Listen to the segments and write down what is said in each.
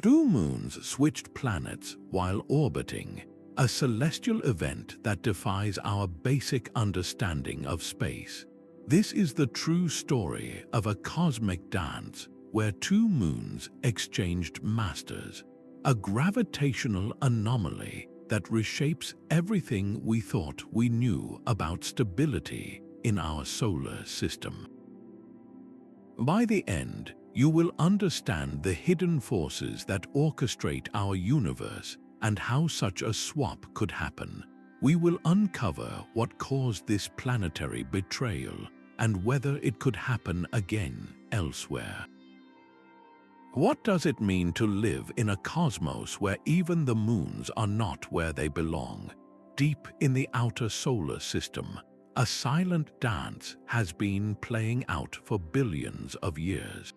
Two moons switched planets while orbiting, a celestial event that defies our basic understanding of space. This is the true story of a cosmic dance where two moons exchanged masters, a gravitational anomaly that reshapes everything we thought we knew about stability in our solar system. By the end, you will understand the hidden forces that orchestrate our universe and how such a swap could happen. We will uncover what caused this planetary betrayal and whether it could happen again elsewhere. What does it mean to live in a cosmos where even the moons are not where they belong? Deep in the outer solar system, a silent dance has been playing out for billions of years.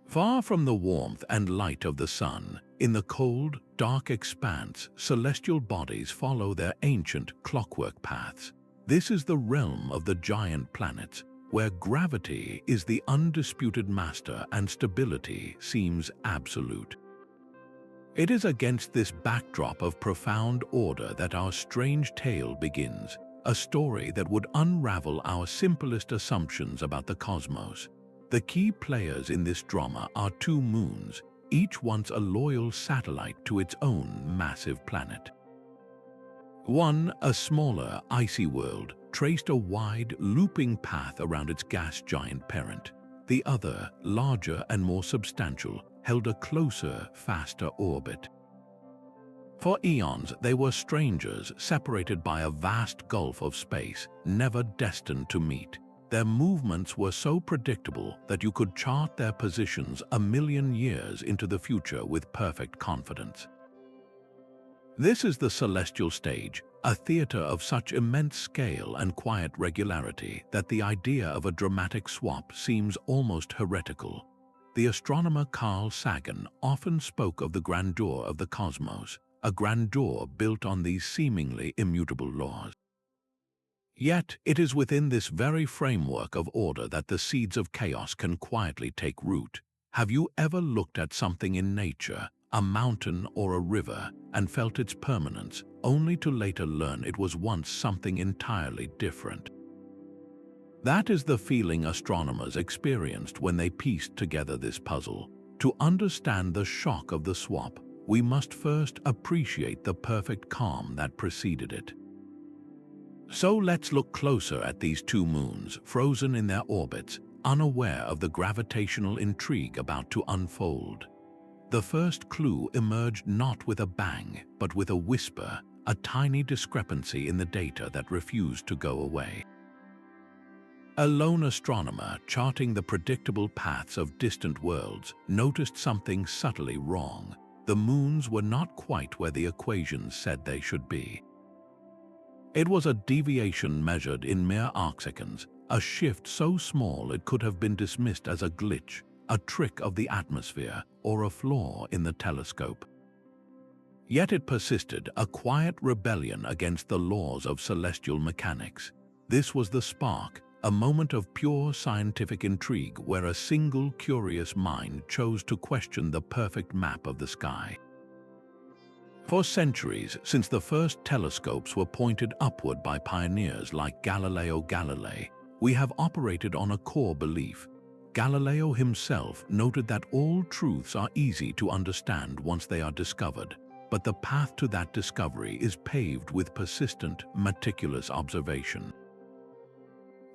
Far from the warmth and light of the sun, in the cold, dark expanse, celestial bodies follow their ancient clockwork paths. This is the realm of the giant planets, where gravity is the undisputed master and stability seems absolute. It is against this backdrop of profound order that our strange tale begins, a story that would unravel our simplest assumptions about the cosmos. The key players in this drama are two moons, each once a loyal satellite to its own massive planet. One, a smaller, icy world, traced a wide, looping path around its gas giant parent. The other, larger and more substantial, held a closer, faster orbit. For eons, they were strangers separated by a vast gulf of space, never destined to meet. Their movements were so predictable that you could chart their positions a million years into the future with perfect confidence. This is the celestial stage, a theater of such immense scale and quiet regularity that the idea of a dramatic swap seems almost heretical. The astronomer Carl Sagan often spoke of the grandeur of the cosmos, a grandeur built on these seemingly immutable laws. Yet, it is within this very framework of order that the seeds of chaos can quietly take root. Have you ever looked at something in nature, a mountain or a river, and felt its permanence, only to later learn it was once something entirely different? That is the feeling astronomers experienced when they pieced together this puzzle. To understand the shock of the swap, we must first appreciate the perfect calm that preceded it. So let's look closer at these two moons, frozen in their orbits, unaware of the gravitational intrigue about to unfold. The first clue emerged not with a bang, but with a whisper, a tiny discrepancy in the data that refused to go away. A lone astronomer charting the predictable paths of distant worlds noticed something subtly wrong. The moons were not quite where the equations said they should be. It was a deviation measured in mere arcseconds, a shift so small it could have been dismissed as a glitch, a trick of the atmosphere, or a flaw in the telescope. Yet it persisted, a quiet rebellion against the laws of celestial mechanics. This was the spark, a moment of pure scientific intrigue where a single curious mind chose to question the perfect map of the sky. For centuries, since the first telescopes were pointed upward by pioneers like Galileo Galilei, we have operated on a core belief. Galileo himself noted that all truths are easy to understand once they are discovered, but the path to that discovery is paved with persistent, meticulous observation.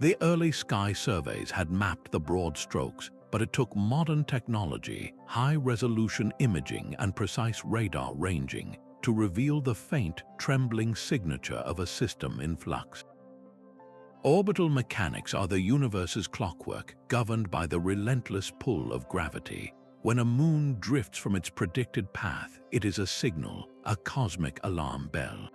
The early sky surveys had mapped the broad strokes, but it took modern technology, high-resolution imaging and precise radar ranging to reveal the faint, trembling signature of a system in flux. Orbital mechanics are the universe's clockwork, governed by the relentless pull of gravity. When a moon drifts from its predicted path, it is a signal, a cosmic alarm bell.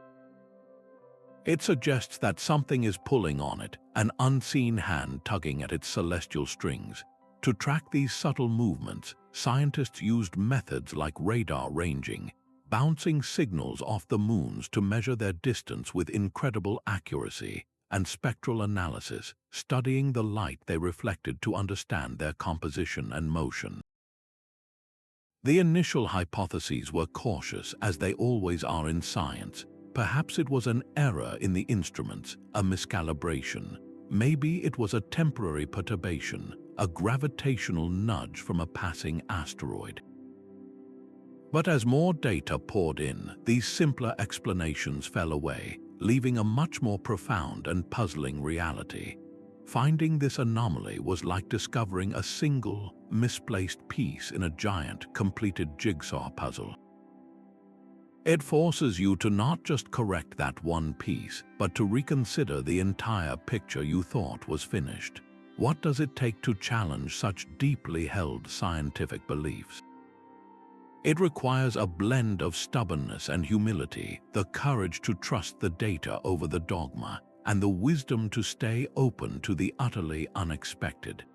It suggests that something is pulling on it, an unseen hand tugging at its celestial strings. To track these subtle movements, scientists used methods like radar ranging, bouncing signals off the moons to measure their distance with incredible accuracy, and spectral analysis, studying the light they reflected to understand their composition and motion. The initial hypotheses were cautious, as they always are in science. Perhaps it was an error in the instruments, a miscalibration. Maybe it was a temporary perturbation, a gravitational nudge from a passing asteroid. But as more data poured in, these simpler explanations fell away, leaving a much more profound and puzzling reality. Finding this anomaly was like discovering a single, misplaced piece in a giant, completed jigsaw puzzle. It forces you to not just correct that one piece, but to reconsider the entire picture you thought was finished. What does it take to challenge such deeply held scientific beliefs? It requires a blend of stubbornness and humility, the courage to trust the data over the dogma, and the wisdom to stay open to the utterly unexpected.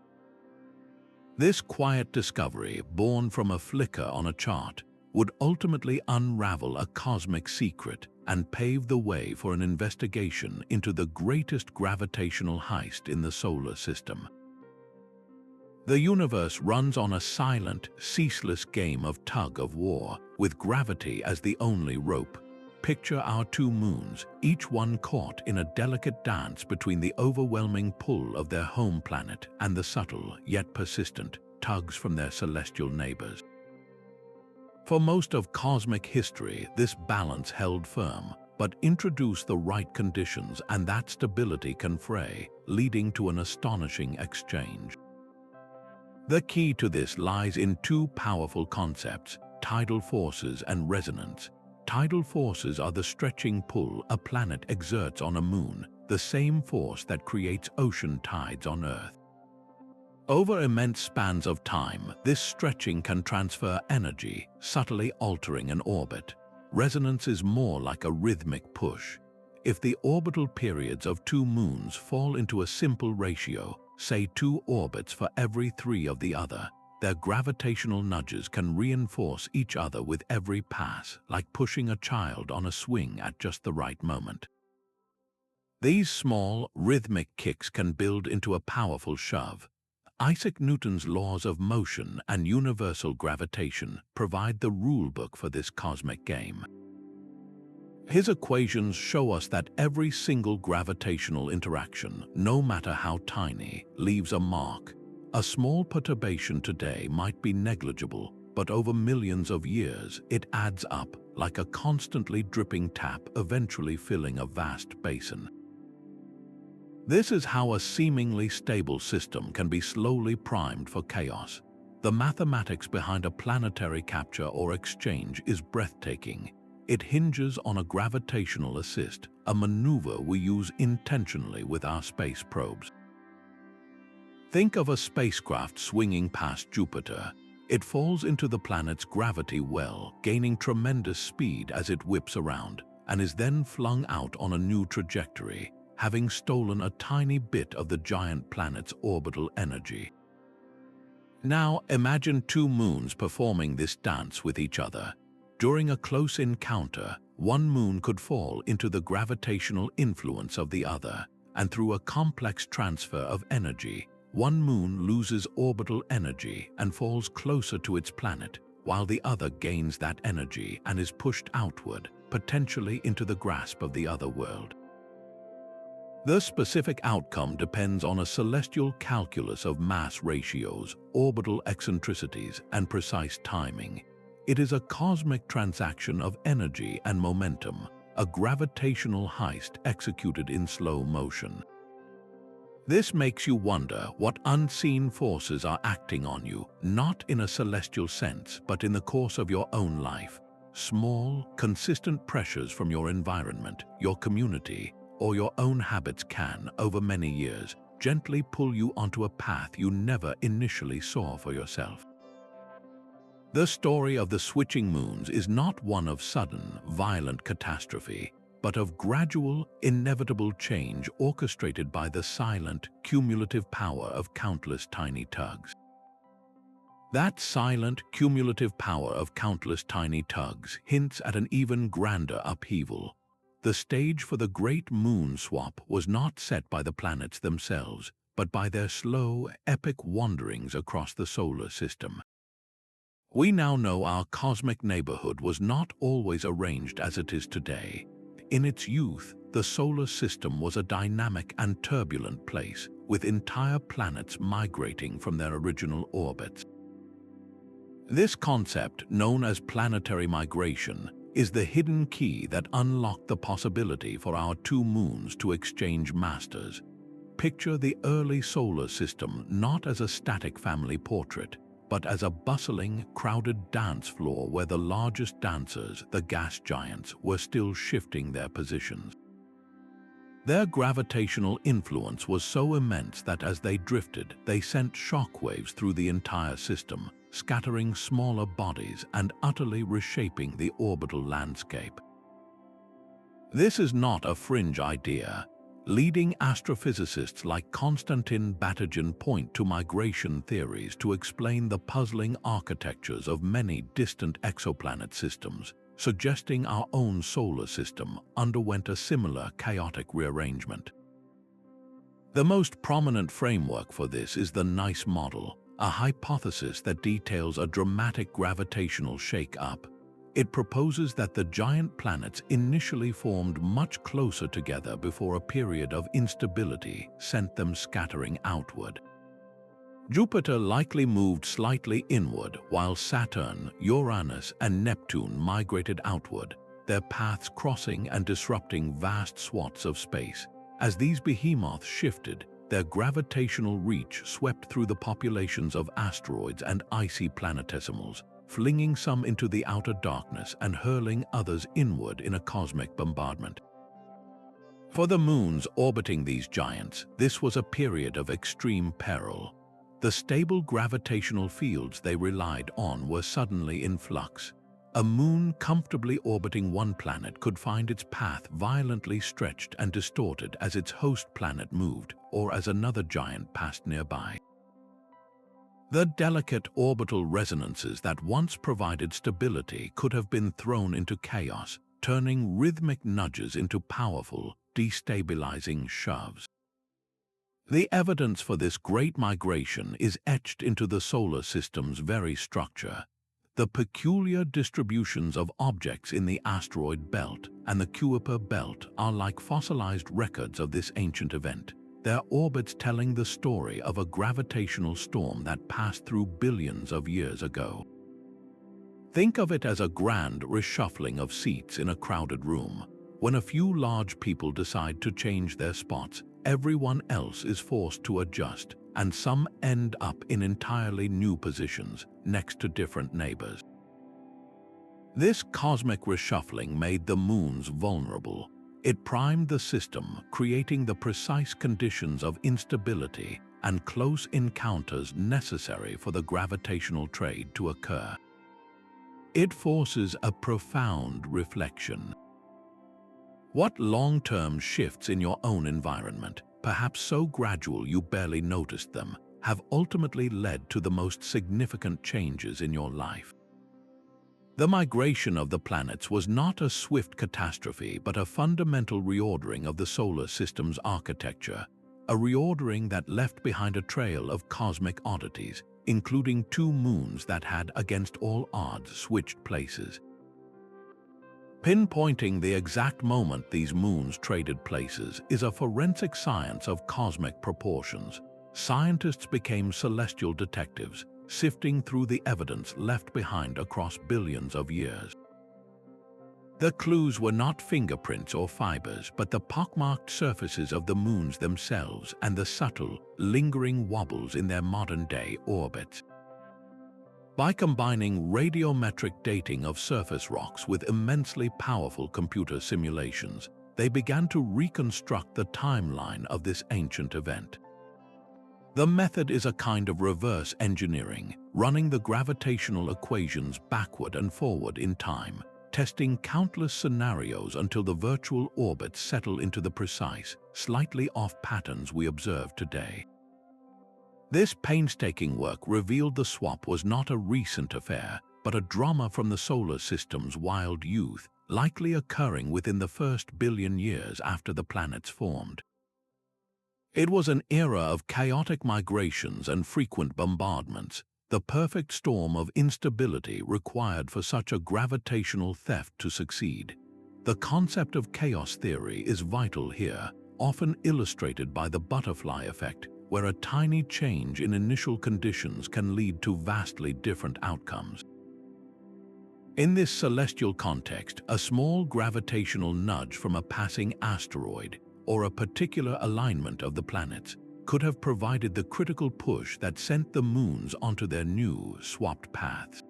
This quiet discovery, born from a flicker on a chart, would ultimately unravel a cosmic secret and pave the way for an investigation into the greatest gravitational heist in the solar system. The universe runs on a silent, ceaseless game of tug-of-war, with gravity as the only rope. Picture our two moons, each one caught in a delicate dance between the overwhelming pull of their home planet and the subtle, yet persistent, tugs from their celestial neighbors. For most of cosmic history, this balance held firm, but introduce the right conditions and that stability can fray, leading to an astonishing exchange. The key to this lies in two powerful concepts: tidal forces and resonance. Tidal forces are the stretching pull a planet exerts on a moon, the same force that creates ocean tides on Earth. Over immense spans of time, this stretching can transfer energy, subtly altering an orbit. Resonance is more like a rhythmic push. If the orbital periods of two moons fall into a simple ratio, say 2 orbits for every 3 of the other, their gravitational nudges can reinforce each other with every pass, like pushing a child on a swing at just the right moment. These small, rhythmic kicks can build into a powerful shove. Isaac Newton's laws of motion and universal gravitation provide the rulebook for this cosmic game. His equations show us that every single gravitational interaction, no matter how tiny, leaves a mark. A small perturbation today might be negligible, but over millions of years, it adds up, like a constantly dripping tap eventually filling a vast basin. This is how a seemingly stable system can be slowly primed for chaos. The mathematics behind a planetary capture or exchange is breathtaking. It hinges on a gravitational assist, a maneuver we use intentionally with our space probes. Think of a spacecraft swinging past Jupiter. It falls into the planet's gravity well, gaining tremendous speed as it whips around, and is then flung out on a new trajectory, having stolen a tiny bit of the giant planet's orbital energy. Now imagine 2 moons performing this dance with each other. During a close encounter, one moon could fall into the gravitational influence of the other, and through a complex transfer of energy, one moon loses orbital energy and falls closer to its planet, while the other gains that energy and is pushed outward, potentially into the grasp of the other world. The specific outcome depends on a celestial calculus of mass ratios, orbital eccentricities, and precise timing. It is a cosmic transaction of energy and momentum, a gravitational heist executed in slow motion. This makes you wonder what unseen forces are acting on you, not in a celestial sense, but in the course of your own life. Small, consistent pressures from your environment, your community, or your own habits can, over many years, gently pull you onto a path you never initially saw for yourself. The story of the switching moons is not one of sudden, violent catastrophe, but of gradual, inevitable change orchestrated by the silent, cumulative power of countless tiny tugs. That silent, cumulative power of countless tiny tugs hints at an even grander upheaval. The stage for the great moon swap was not set by the planets themselves, but by their slow, epic wanderings across the solar system. We now know our cosmic neighborhood was not always arranged as it is today. In its youth, the solar system was a dynamic and turbulent place, with entire planets migrating from their original orbits. This concept, known as planetary migration, is the hidden key that unlocked the possibility for our two moons to exchange masters. Picture the early solar system not as a static family portrait, but as a bustling, crowded dance floor where the largest dancers, the gas giants, were still shifting their positions. Their gravitational influence was so immense that as they drifted, they sent shockwaves through the entire system, scattering smaller bodies and utterly reshaping the orbital landscape. This is not a fringe idea. Leading astrophysicists like Konstantin Batygin point to migration theories to explain the puzzling architectures of many distant exoplanet systems, suggesting our own solar system underwent a similar chaotic rearrangement. The most prominent framework for this is the NICE model, a hypothesis that details a dramatic gravitational shake-up. It proposes that the giant planets initially formed much closer together before a period of instability sent them scattering outward. Jupiter likely moved slightly inward, while Saturn, Uranus, and Neptune migrated outward, their paths crossing and disrupting vast swaths of space. As these behemoths shifted, their gravitational reach swept through the populations of asteroids and icy planetesimals, flinging some into the outer darkness and hurling others inward in a cosmic bombardment. For the moons orbiting these giants, this was a period of extreme peril. The stable gravitational fields they relied on were suddenly in flux. A moon comfortably orbiting one planet could find its path violently stretched and distorted as its host planet moved, or as another giant passed nearby. The delicate orbital resonances that once provided stability could have been thrown into chaos, turning rhythmic nudges into powerful, destabilizing shoves. The evidence for this great migration is etched into the solar system's very structure. The peculiar distributions of objects in the asteroid belt and the Kuiper belt are like fossilized records of this ancient event, their orbits telling the story of a gravitational storm that passed through billions of years ago. Think of it as a grand reshuffling of seats in a crowded room. When a few large people decide to change their spots, everyone else is forced to adjust, and some end up in entirely new positions next to different neighbors. This cosmic reshuffling made the moons vulnerable. It primed the system, creating the precise conditions of instability and close encounters necessary for the gravitational trade to occur. It forces a profound reflection. What long-term shifts in your own environment, perhaps so gradual you barely noticed them, have ultimately led to the most significant changes in your life? The migration of the planets was not a swift catastrophe, but a fundamental reordering of the solar system's architecture, a reordering that left behind a trail of cosmic oddities, including two moons that had, against all odds, switched places. Pinpointing the exact moment these moons traded places is a forensic science of cosmic proportions. Scientists became celestial detectives, sifting through the evidence left behind across billions of years. The clues were not fingerprints or fibers, but the pockmarked surfaces of the moons themselves and the subtle, lingering wobbles in their modern-day orbits. By combining radiometric dating of surface rocks with immensely powerful computer simulations, they began to reconstruct the timeline of this ancient event. The method is a kind of reverse engineering, running the gravitational equations backward and forward in time, testing countless scenarios until the virtual orbits settle into the precise, slightly off patterns we observe today. This painstaking work revealed the swap was not a recent affair, but a drama from the solar system's wild youth, likely occurring within the first billion years after the planets formed. It was an era of chaotic migrations and frequent bombardments, the perfect storm of instability required for such a gravitational theft to succeed. The concept of chaos theory is vital here, often illustrated by the butterfly effect, where a tiny change in initial conditions can lead to vastly different outcomes. In this celestial context, a small gravitational nudge from a passing asteroid or a particular alignment of the planets could have provided the critical push that sent the moons onto their new, swapped paths.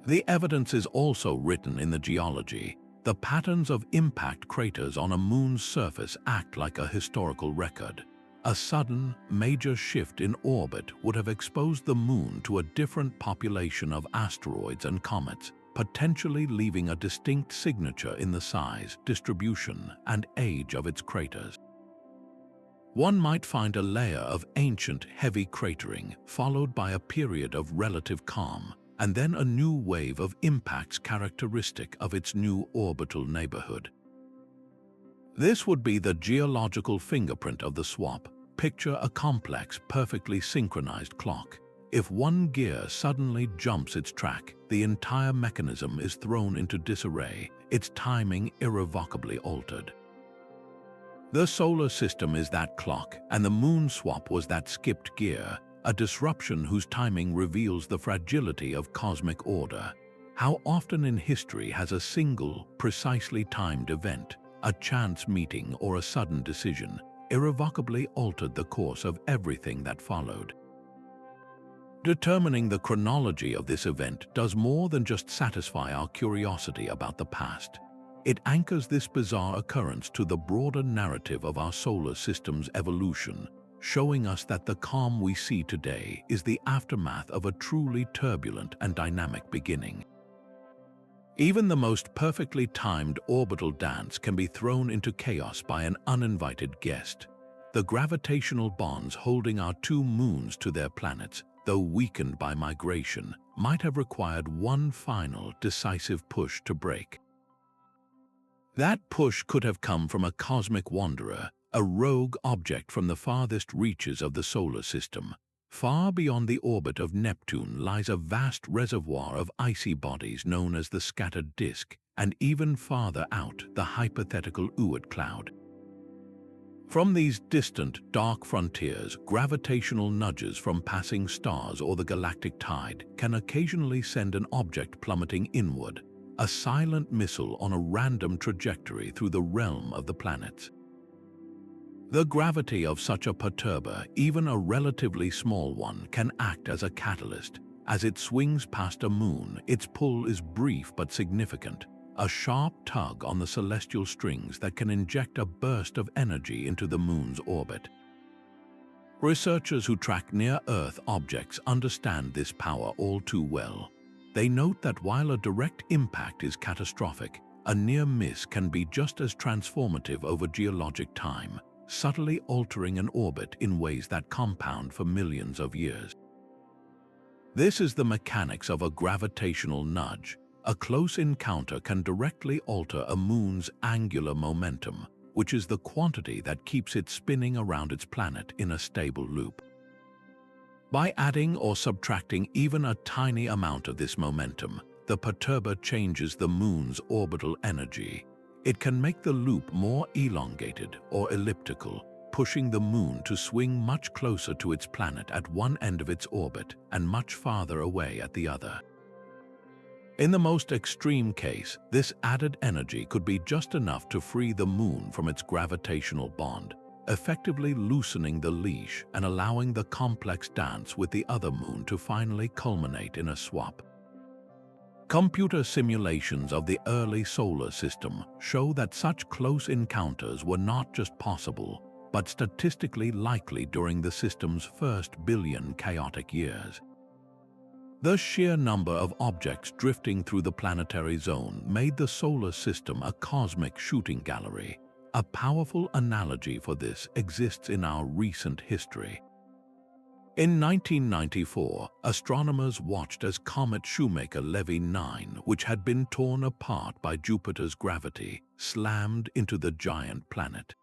The evidence is also written in the geology. The patterns of impact craters on a moon's surface act like a historical record. A sudden, major shift in orbit would have exposed the moon to a different population of asteroids and comets, potentially leaving a distinct signature in the size, distribution, and age of its craters. One might find a layer of ancient, heavy cratering, followed by a period of relative calm, and then a new wave of impacts characteristic of its new orbital neighborhood. This would be the geological fingerprint of the swap. Picture a complex, perfectly synchronized clock. If one gear suddenly jumps its track, the entire mechanism is thrown into disarray, its timing irrevocably altered. The solar system is that clock, and the moon swap was that skipped gear, a disruption whose timing reveals the fragility of cosmic order. How often in history has a single, precisely timed event, a chance meeting or a sudden decision, irrevocably altered the course of everything that followed? Determining the chronology of this event does more than just satisfy our curiosity about the past. It anchors this bizarre occurrence to the broader narrative of our solar system's evolution, showing us that the calm we see today is the aftermath of a truly turbulent and dynamic beginning. Even the most perfectly timed orbital dance can be thrown into chaos by an uninvited guest. The gravitational bonds holding our two moons to their planets, though weakened by migration, might have required one final, decisive push to break. That push could have come from a cosmic wanderer, a rogue object from the farthest reaches of the solar system. Far beyond the orbit of Neptune lies a vast reservoir of icy bodies known as the scattered disk, and even farther out, the hypothetical Oort cloud. From these distant, dark frontiers, gravitational nudges from passing stars or the galactic tide can occasionally send an object plummeting inward, a silent missile on a random trajectory through the realm of the planets. The gravity of such a perturber, even a relatively small one, can act as a catalyst. As it swings past a moon, its pull is brief but significant, a sharp tug on the celestial strings that can inject a burst of energy into the moon's orbit. Researchers who track near-Earth objects understand this power all too well. They note that while a direct impact is catastrophic, a near miss can be just as transformative over geologic time, subtly altering an orbit in ways that compound for millions of years. This is the mechanics of a gravitational nudge. A close encounter can directly alter a moon's angular momentum, which is the quantity that keeps it spinning around its planet in a stable loop. By adding or subtracting even a tiny amount of this momentum, the perturber changes the moon's orbital energy. It can make the loop more elongated or elliptical, pushing the moon to swing much closer to its planet at one end of its orbit and much farther away at the other. In the most extreme case, this added energy could be just enough to free the moon from its gravitational bond, effectively loosening the leash and allowing the complex dance with the other moon to finally culminate in a swap. Computer simulations of the early solar system show that such close encounters were not just possible, but statistically likely during the system's first billion chaotic years. The sheer number of objects drifting through the planetary zone made the solar system a cosmic shooting gallery. A powerful analogy for this exists in our recent history. In 1994, astronomers watched as comet Shoemaker-Levy 9, which had been torn apart by Jupiter's gravity, slammed into the giant planet.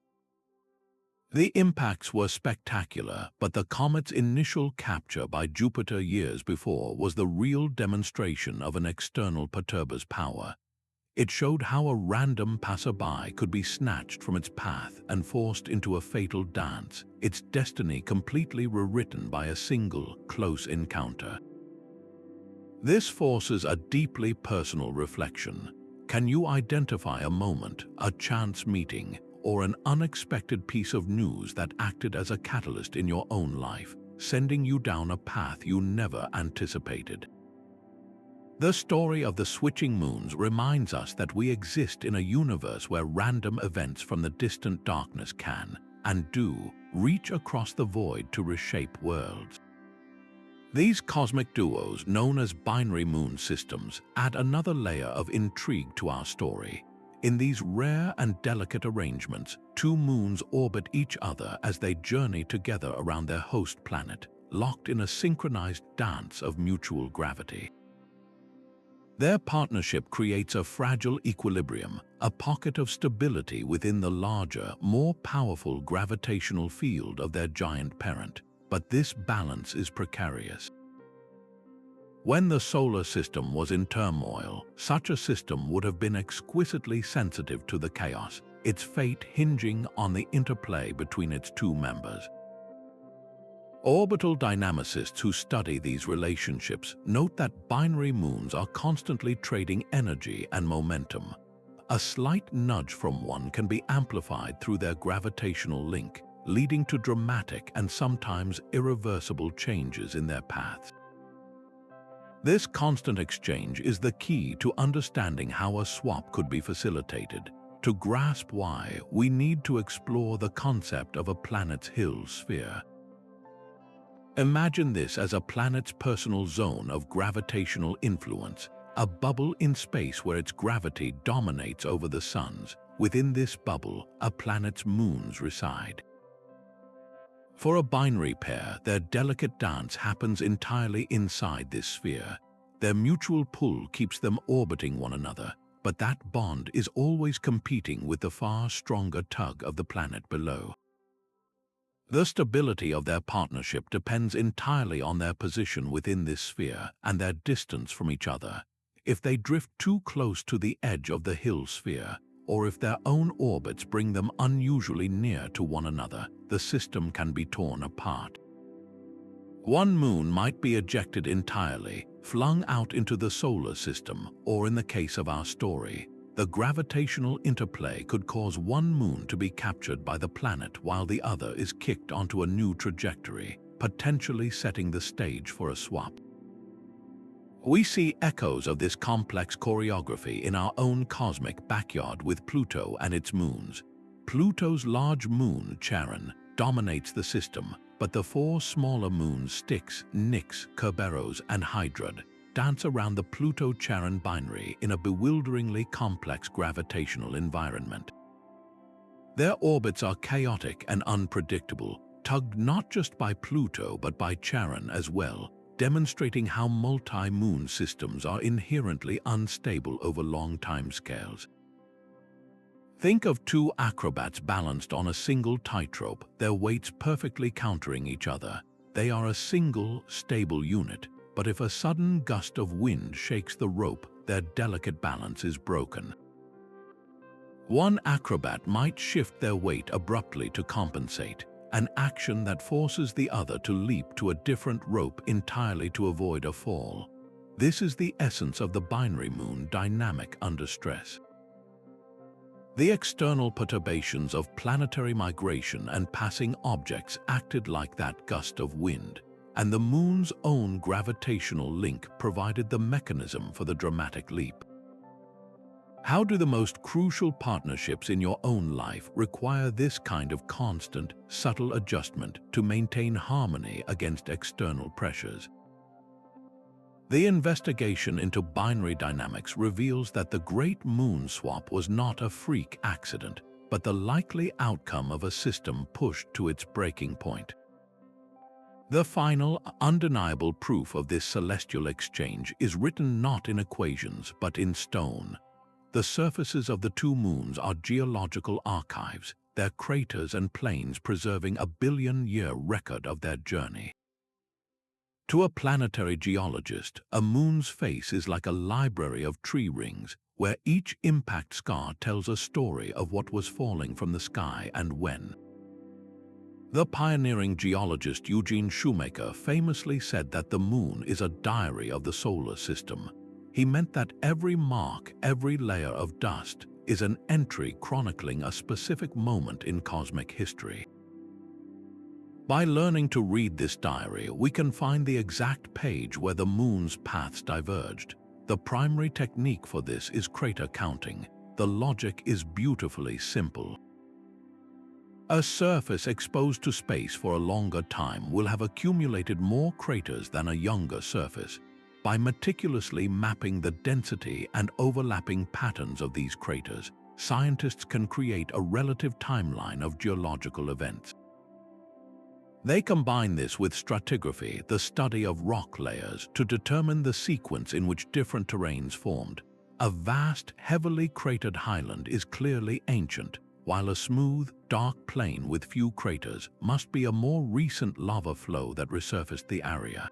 The impacts were spectacular, but the comet's initial capture by Jupiter years before was the real demonstration of an external perturber's power. It showed how a random passerby could be snatched from its path and forced into a fatal dance, its destiny completely rewritten by a single, close encounter. This forces a deeply personal reflection. Can you identify a moment, a chance meeting, or an unexpected piece of news that acted as a catalyst in your own life, sending you down a path you never anticipated? The story of the switching moons reminds us that we exist in a universe where random events from the distant darkness can, and do, reach across the void to reshape worlds. These cosmic duos, known as binary moon systems, add another layer of intrigue to our story. In these rare and delicate arrangements, two moons orbit each other as they journey together around their host planet, locked in a synchronized dance of mutual gravity. Their partnership creates a fragile equilibrium, a pocket of stability within the larger, more powerful gravitational field of their giant parent. But this balance is precarious. When the solar system was in turmoil, such a system would have been exquisitely sensitive to the chaos, its fate hinging on the interplay between its two members. Orbital dynamicists who study these relationships note that binary moons are constantly trading energy and momentum. A slight nudge from one can be amplified through their gravitational link, leading to dramatic and sometimes irreversible changes in their paths. This constant exchange is the key to understanding how a swap could be facilitated. To grasp why, we need to explore the concept of a planet's Hill sphere. Imagine this as a planet's personal zone of gravitational influence, a bubble in space where its gravity dominates over the sun's. Within this bubble, a planet's moons reside. For a binary pair, their delicate dance happens entirely inside this sphere. Their mutual pull keeps them orbiting one another, but that bond is always competing with the far stronger tug of the planet below. The stability of their partnership depends entirely on their position within this sphere and their distance from each other. If they drift too close to the edge of the Hill sphere, or if their own orbits bring them unusually near to one another, the system can be torn apart. One moon might be ejected entirely, flung out into the solar system, or in the case of our story, the gravitational interplay could cause one moon to be captured by the planet while the other is kicked onto a new trajectory, potentially setting the stage for a swap. We see echoes of this complex choreography in our own cosmic backyard with Pluto and its moons. Pluto's large moon, Charon, dominates the system, but the four smaller moons Styx, Nix, Kerberos, and Hydrad dance around the Pluto-Charon binary in a bewilderingly complex gravitational environment. Their orbits are chaotic and unpredictable, tugged not just by Pluto but by Charon as well, demonstrating how multi-moon systems are inherently unstable over long timescales. Think of two acrobats balanced on a single tightrope, their weights perfectly countering each other. They are a single, stable unit, but if a sudden gust of wind shakes the rope, their delicate balance is broken. One acrobat might shift their weight abruptly to compensate, an action that forces the other to leap to a different rope entirely to avoid a fall. This is the essence of the binary moon dynamic under stress. The external perturbations of planetary migration and passing objects acted like that gust of wind, and the moon's own gravitational link provided the mechanism for the dramatic leap. How do the most crucial partnerships in your own life require this kind of constant, subtle adjustment to maintain harmony against external pressures? The investigation into binary dynamics reveals that the Great Moon Swap was not a freak accident, but the likely outcome of a system pushed to its breaking point. The final, undeniable proof of this celestial exchange is written not in equations but in stone. The surfaces of the two moons are geological archives, their craters and plains preserving a billion-year record of their journey. To a planetary geologist, a moon's face is like a library of tree rings, where each impact scar tells a story of what was falling from the sky and when. The pioneering geologist Eugene Shoemaker famously said that the moon is a diary of the solar system. He meant that every mark, every layer of dust, is an entry chronicling a specific moment in cosmic history. By learning to read this diary, we can find the exact page where the moon's paths diverged. The primary technique for this is crater counting. The logic is beautifully simple. A surface exposed to space for a longer time will have accumulated more craters than a younger surface. By meticulously mapping the density and overlapping patterns of these craters, scientists can create a relative timeline of geological events. They combine this with stratigraphy, the study of rock layers, to determine the sequence in which different terrains formed. A vast, heavily cratered highland is clearly ancient, while a smooth, dark plain with few craters must be a more recent lava flow that resurfaced the area.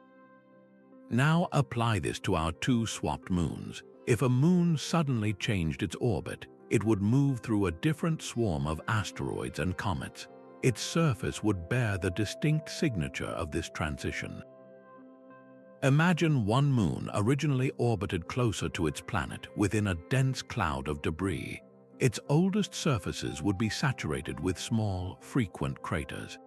Now apply this to our two swapped moons. If a moon suddenly changed its orbit, it would move through a different swarm of asteroids and comets. Its surface would bear the distinct signature of this transition. Imagine one moon originally orbited closer to its planet within a dense cloud of debris. Its oldest surfaces would be saturated with small, frequent craters.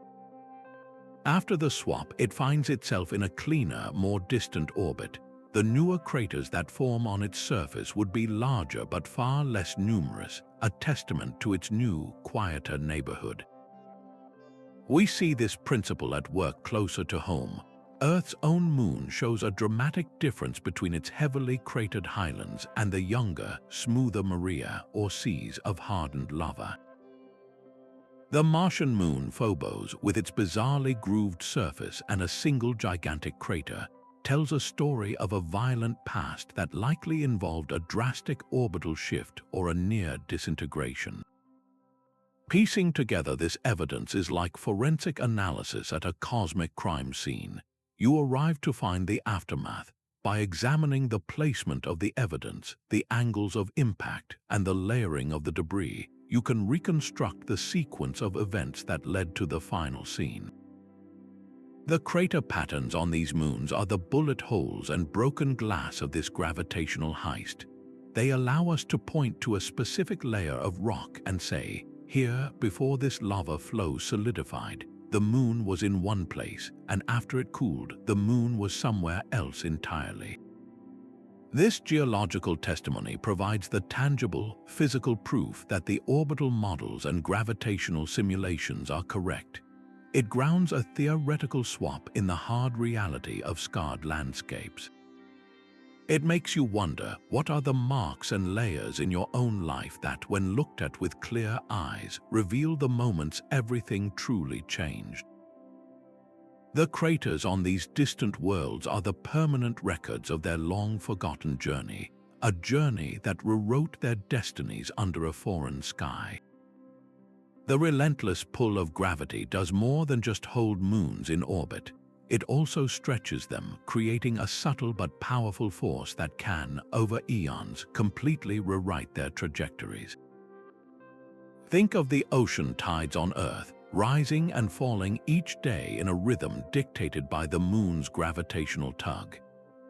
After the swap, it finds itself in a cleaner, more distant orbit. The newer craters that form on its surface would be larger but far less numerous, a testament to its new, quieter neighborhood. We see this principle at work closer to home. Earth's own moon shows a dramatic difference between its heavily cratered highlands and the younger, smoother maria or seas of hardened lava. The Martian moon Phobos, with its bizarrely grooved surface and a single gigantic crater, tells a story of a violent past that likely involved a drastic orbital shift or a near disintegration. Piecing together this evidence is like forensic analysis at a cosmic crime scene. You arrive to find the aftermath by examining the placement of the evidence, the angles of impact, and the layering of the debris. You can reconstruct the sequence of events that led to the final scene. The crater patterns on these moons are the bullet holes and broken glass of this gravitational heist. They allow us to point to a specific layer of rock and say, here, before this lava flow solidified, the moon was in one place, and after it cooled, the moon was somewhere else entirely. This geological testimony provides the tangible, physical proof that the orbital models and gravitational simulations are correct. It grounds a theoretical swap in the hard reality of scarred landscapes. It makes you wonder, what are the marks and layers in your own life that, when looked at with clear eyes, reveal the moments everything truly changed? The craters on these distant worlds are the permanent records of their long-forgotten journey, a journey that rewrote their destinies under a foreign sky. The relentless pull of gravity does more than just hold moons in orbit. It also stretches them, creating a subtle but powerful force that can, over eons, completely rewrite their trajectories. Think of the ocean tides on Earth, rising and falling each day in a rhythm dictated by the moon's gravitational tug.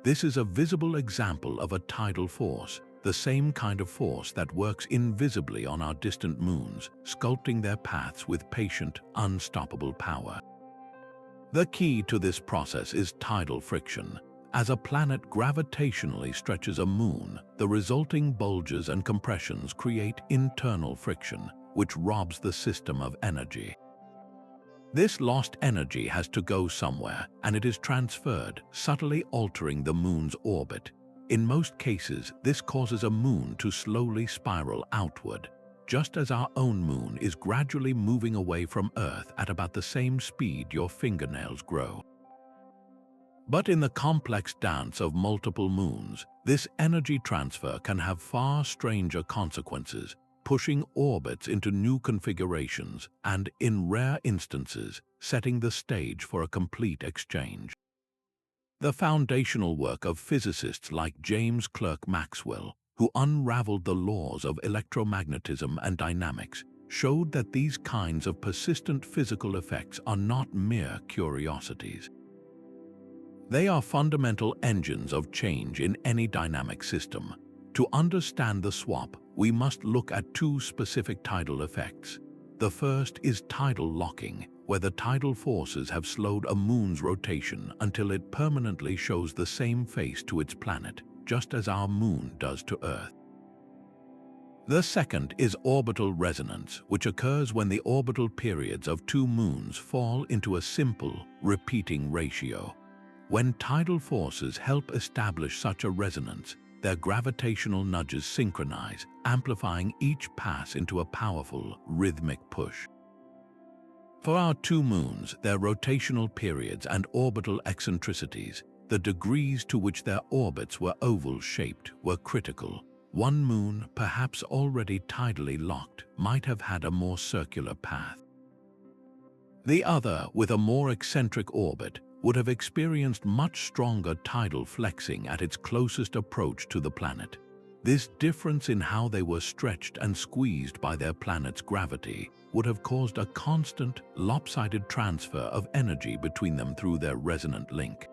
This is a visible example of a tidal force, the same kind of force that works invisibly on our distant moons, sculpting their paths with patient, unstoppable power. The key to this process is tidal friction. As a planet gravitationally stretches a moon, the resulting bulges and compressions create internal friction, which robs the system of energy. This lost energy has to go somewhere, and it is transferred, subtly altering the moon's orbit. In most cases, this causes a moon to slowly spiral outward, just as our own moon is gradually moving away from Earth at about the same speed your fingernails grow. But in the complex dance of multiple moons, this energy transfer can have far stranger consequences. pushing orbits into new configurations and, in rare instances, setting the stage for a complete exchange. The foundational work of physicists like James Clerk Maxwell, who unraveled the laws of electromagnetism and dynamics, showed that these kinds of persistent physical effects are not mere curiosities. They are fundamental engines of change in any dynamic system. To understand the swap, we must look at two specific tidal effects. The first is tidal locking, where the tidal forces have slowed a moon's rotation until it permanently shows the same face to its planet, just as our moon does to Earth. The second is orbital resonance, which occurs when the orbital periods of two moons fall into a simple, repeating ratio. When tidal forces help establish such a resonance, their gravitational nudges synchronize, amplifying each pass into a powerful, rhythmic push. For our two moons, their rotational periods and orbital eccentricities, the degrees to which their orbits were oval-shaped, were critical. One moon, perhaps already tidally locked, might have had a more circular path. The other, with a more eccentric orbit, would have experienced much stronger tidal flexing at its closest approach to the planet. This difference in how they were stretched and squeezed by their planet's gravity would have caused a constant, lopsided transfer of energy between them through their resonant link.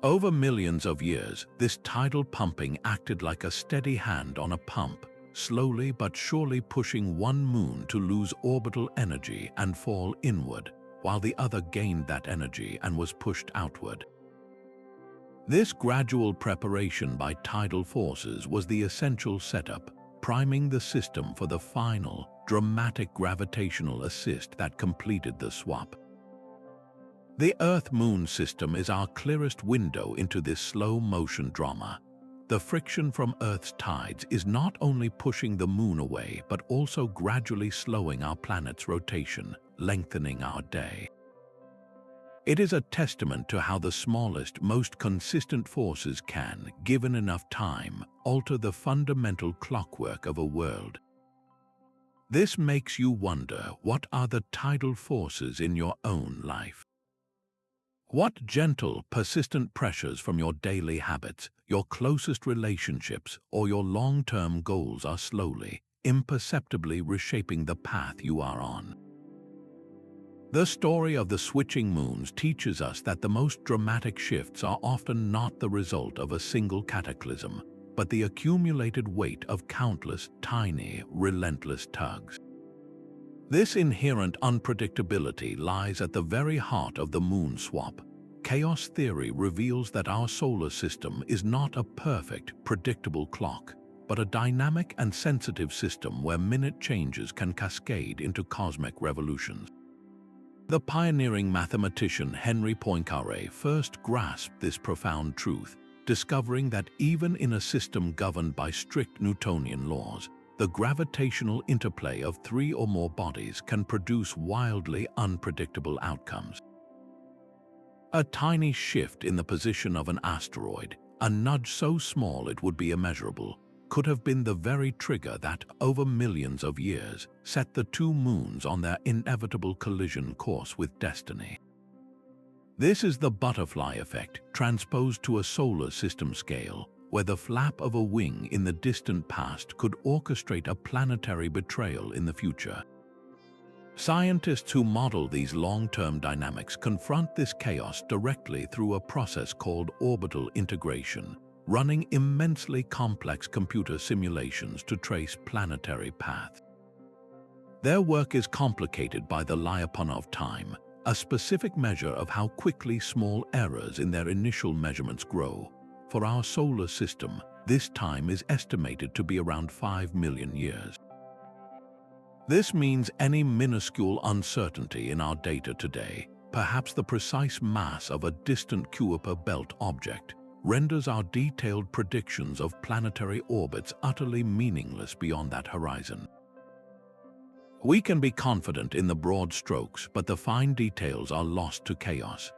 Over millions of years, this tidal pumping acted like a steady hand on a pump, slowly but surely pushing one moon to lose orbital energy and fall inward, while the other gained that energy and was pushed outward. This gradual preparation by tidal forces was the essential setup, priming the system for the final, dramatic gravitational assist that completed the swap. The Earth-Moon system is our clearest window into this slow-motion drama. The friction from Earth's tides is not only pushing the Moon away, but also gradually slowing our planet's rotation, lengthening our day. It is a testament to how the smallest, most consistent forces can, given enough time, alter the fundamental clockwork of a world. This makes you wonder, what are the tidal forces in your own life? What gentle, persistent pressures from your daily habits, your closest relationships, or your long-term goals are slowly, imperceptibly reshaping the path you are on? The story of the switching moons teaches us that the most dramatic shifts are often not the result of a single cataclysm, but the accumulated weight of countless, tiny, relentless tugs. This inherent unpredictability lies at the very heart of the moon swap. Chaos theory reveals that our solar system is not a perfect, predictable clock, but a dynamic and sensitive system where minute changes can cascade into cosmic revolutions. The pioneering mathematician Henry Poincaré first grasped this profound truth, discovering that even in a system governed by strict Newtonian laws, the gravitational interplay of three or more bodies can produce wildly unpredictable outcomes. A tiny shift in the position of an asteroid, a nudge so small it would be immeasurable, could have been the very trigger that, over millions of years, set the two moons on their inevitable collision course with destiny. This is the butterfly effect transposed to a solar system scale, where the flap of a wing in the distant past could orchestrate a planetary betrayal in the future. Scientists who model these long-term dynamics confront this chaos directly through a process called orbital integration, running immensely complex computer simulations to trace planetary paths. Their work is complicated by the Lyapunov time, a specific measure of how quickly small errors in their initial measurements grow. For our solar system, this time is estimated to be around 5 million years. This means any minuscule uncertainty in our data today, perhaps the precise mass of a distant Kuiper belt object, renders our detailed predictions of planetary orbits utterly meaningless beyond that horizon. We can be confident in the broad strokes, but the fine details are lost to chaos.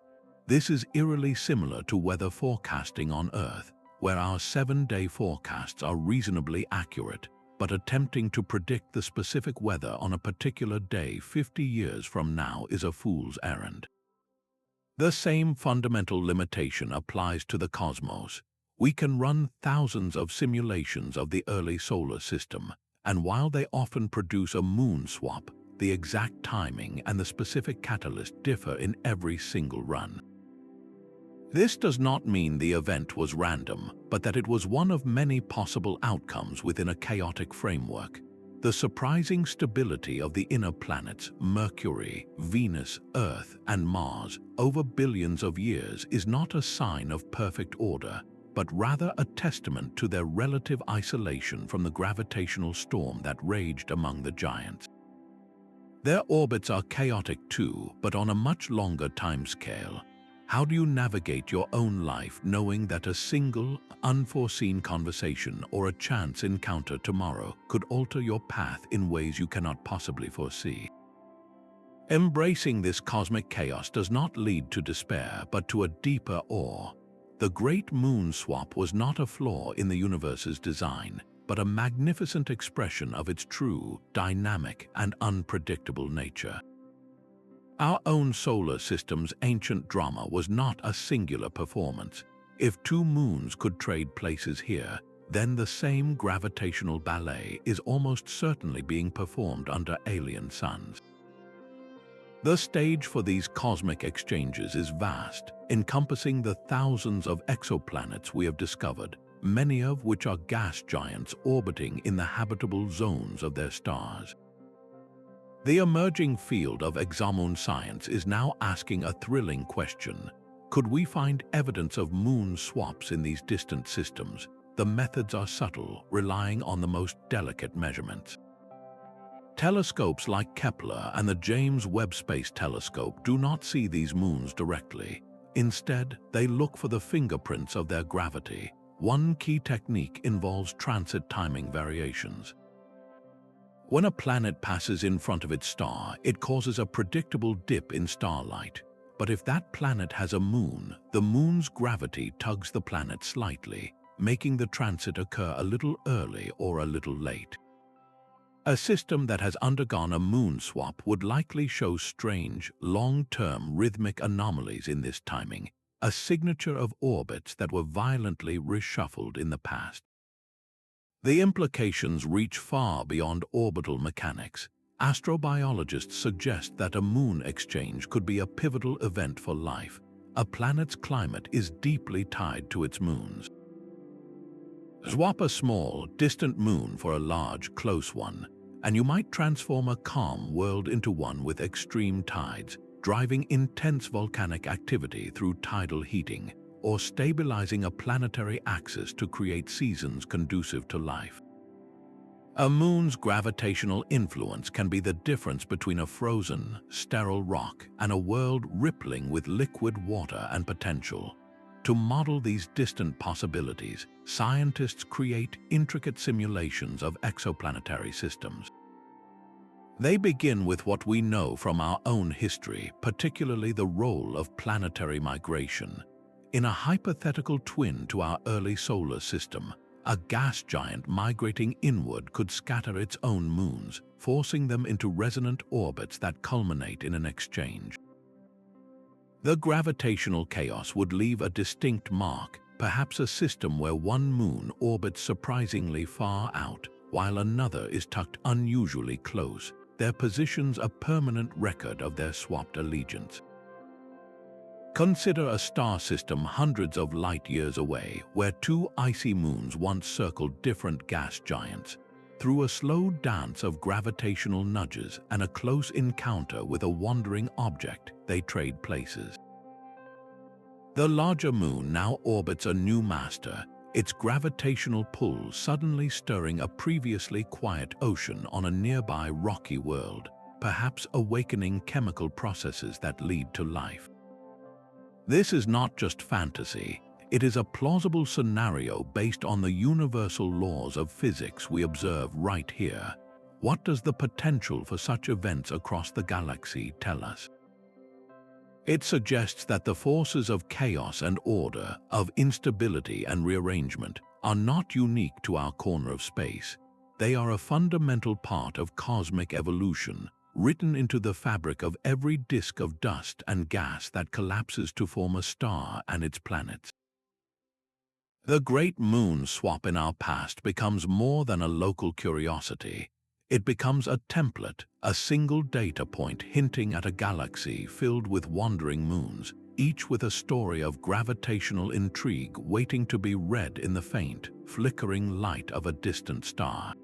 This is eerily similar to weather forecasting on Earth, where our 7-day forecasts are reasonably accurate, but attempting to predict the specific weather on a particular day 50 years from now is a fool's errand. The same fundamental limitation applies to the cosmos. We can run thousands of simulations of the early solar system, and while they often produce a moon swap, the exact timing and the specific catalyst differ in every single run. This does not mean the event was random, but that it was one of many possible outcomes within a chaotic framework. The surprising stability of the inner planets, Mercury, Venus, Earth, and Mars, over billions of years is not a sign of perfect order, but rather a testament to their relative isolation from the gravitational storm that raged among the giants. Their orbits are chaotic too, but on a much longer timescale. How do you navigate your own life knowing that a single, unforeseen conversation or a chance encounter tomorrow could alter your path in ways you cannot possibly foresee? Embracing this cosmic chaos does not lead to despair, but to a deeper awe. The Great Moon Swap was not a flaw in the universe's design, but a magnificent expression of its true, dynamic, and unpredictable nature. Our own solar system's ancient drama was not a singular performance. If two moons could trade places here, then the same gravitational ballet is almost certainly being performed under alien suns. The stage for these cosmic exchanges is vast, encompassing the thousands of exoplanets we have discovered, many of which are gas giants orbiting in the habitable zones of their stars. The emerging field of exomoon science is now asking a thrilling question. Could we find evidence of moon swaps in these distant systems? The methods are subtle, relying on the most delicate measurements. Telescopes like Kepler and the James Webb Space Telescope do not see these moons directly. Instead, they look for the fingerprints of their gravity. One key technique involves transit timing variations. When a planet passes in front of its star, it causes a predictable dip in starlight. But if that planet has a moon, the moon's gravity tugs the planet slightly, making the transit occur a little early or a little late. A system that has undergone a moon swap would likely show strange, long-term rhythmic anomalies in this timing, a signature of orbits that were violently reshuffled in the past. The implications reach far beyond orbital mechanics. Astrobiologists suggest that a moon exchange could be a pivotal event for life. A planet's climate is deeply tied to its moons. Swap a small, distant moon for a large, close one, and you might transform a calm world into one with extreme tides, driving intense volcanic activity through tidal heating, or stabilizing a planetary axis to create seasons conducive to life. A moon's gravitational influence can be the difference between a frozen, sterile rock and a world rippling with liquid water and potential. To model these distant possibilities, scientists create intricate simulations of exoplanetary systems. They begin with what we know from our own history, particularly the role of planetary migration. In a hypothetical twin to our early solar system, a gas giant migrating inward could scatter its own moons, forcing them into resonant orbits that culminate in an exchange. The gravitational chaos would leave a distinct mark, perhaps a system where one moon orbits surprisingly far out, while another is tucked unusually close, their positions a permanent record of their swapped allegiance. Consider a star system hundreds of light-years away, where two icy moons once circled different gas giants. Through a slow dance of gravitational nudges and a close encounter with a wandering object, they trade places. The larger moon now orbits a new master, its gravitational pull suddenly stirring a previously quiet ocean on a nearby rocky world, perhaps awakening chemical processes that lead to life. This is not just fantasy, it is a plausible scenario based on the universal laws of physics we observe right here. What does the potential for such events across the galaxy tell us? It suggests that the forces of chaos and order, of instability and rearrangement, are not unique to our corner of space. They are a fundamental part of cosmic evolution, written into the fabric of every disk of dust and gas that collapses to form a star and its planets. The great moon swap in our past becomes more than a local curiosity. It becomes a template, a single data point hinting at a galaxy filled with wandering moons, each with a story of gravitational intrigue waiting to be read in the faint, flickering light of a distant star.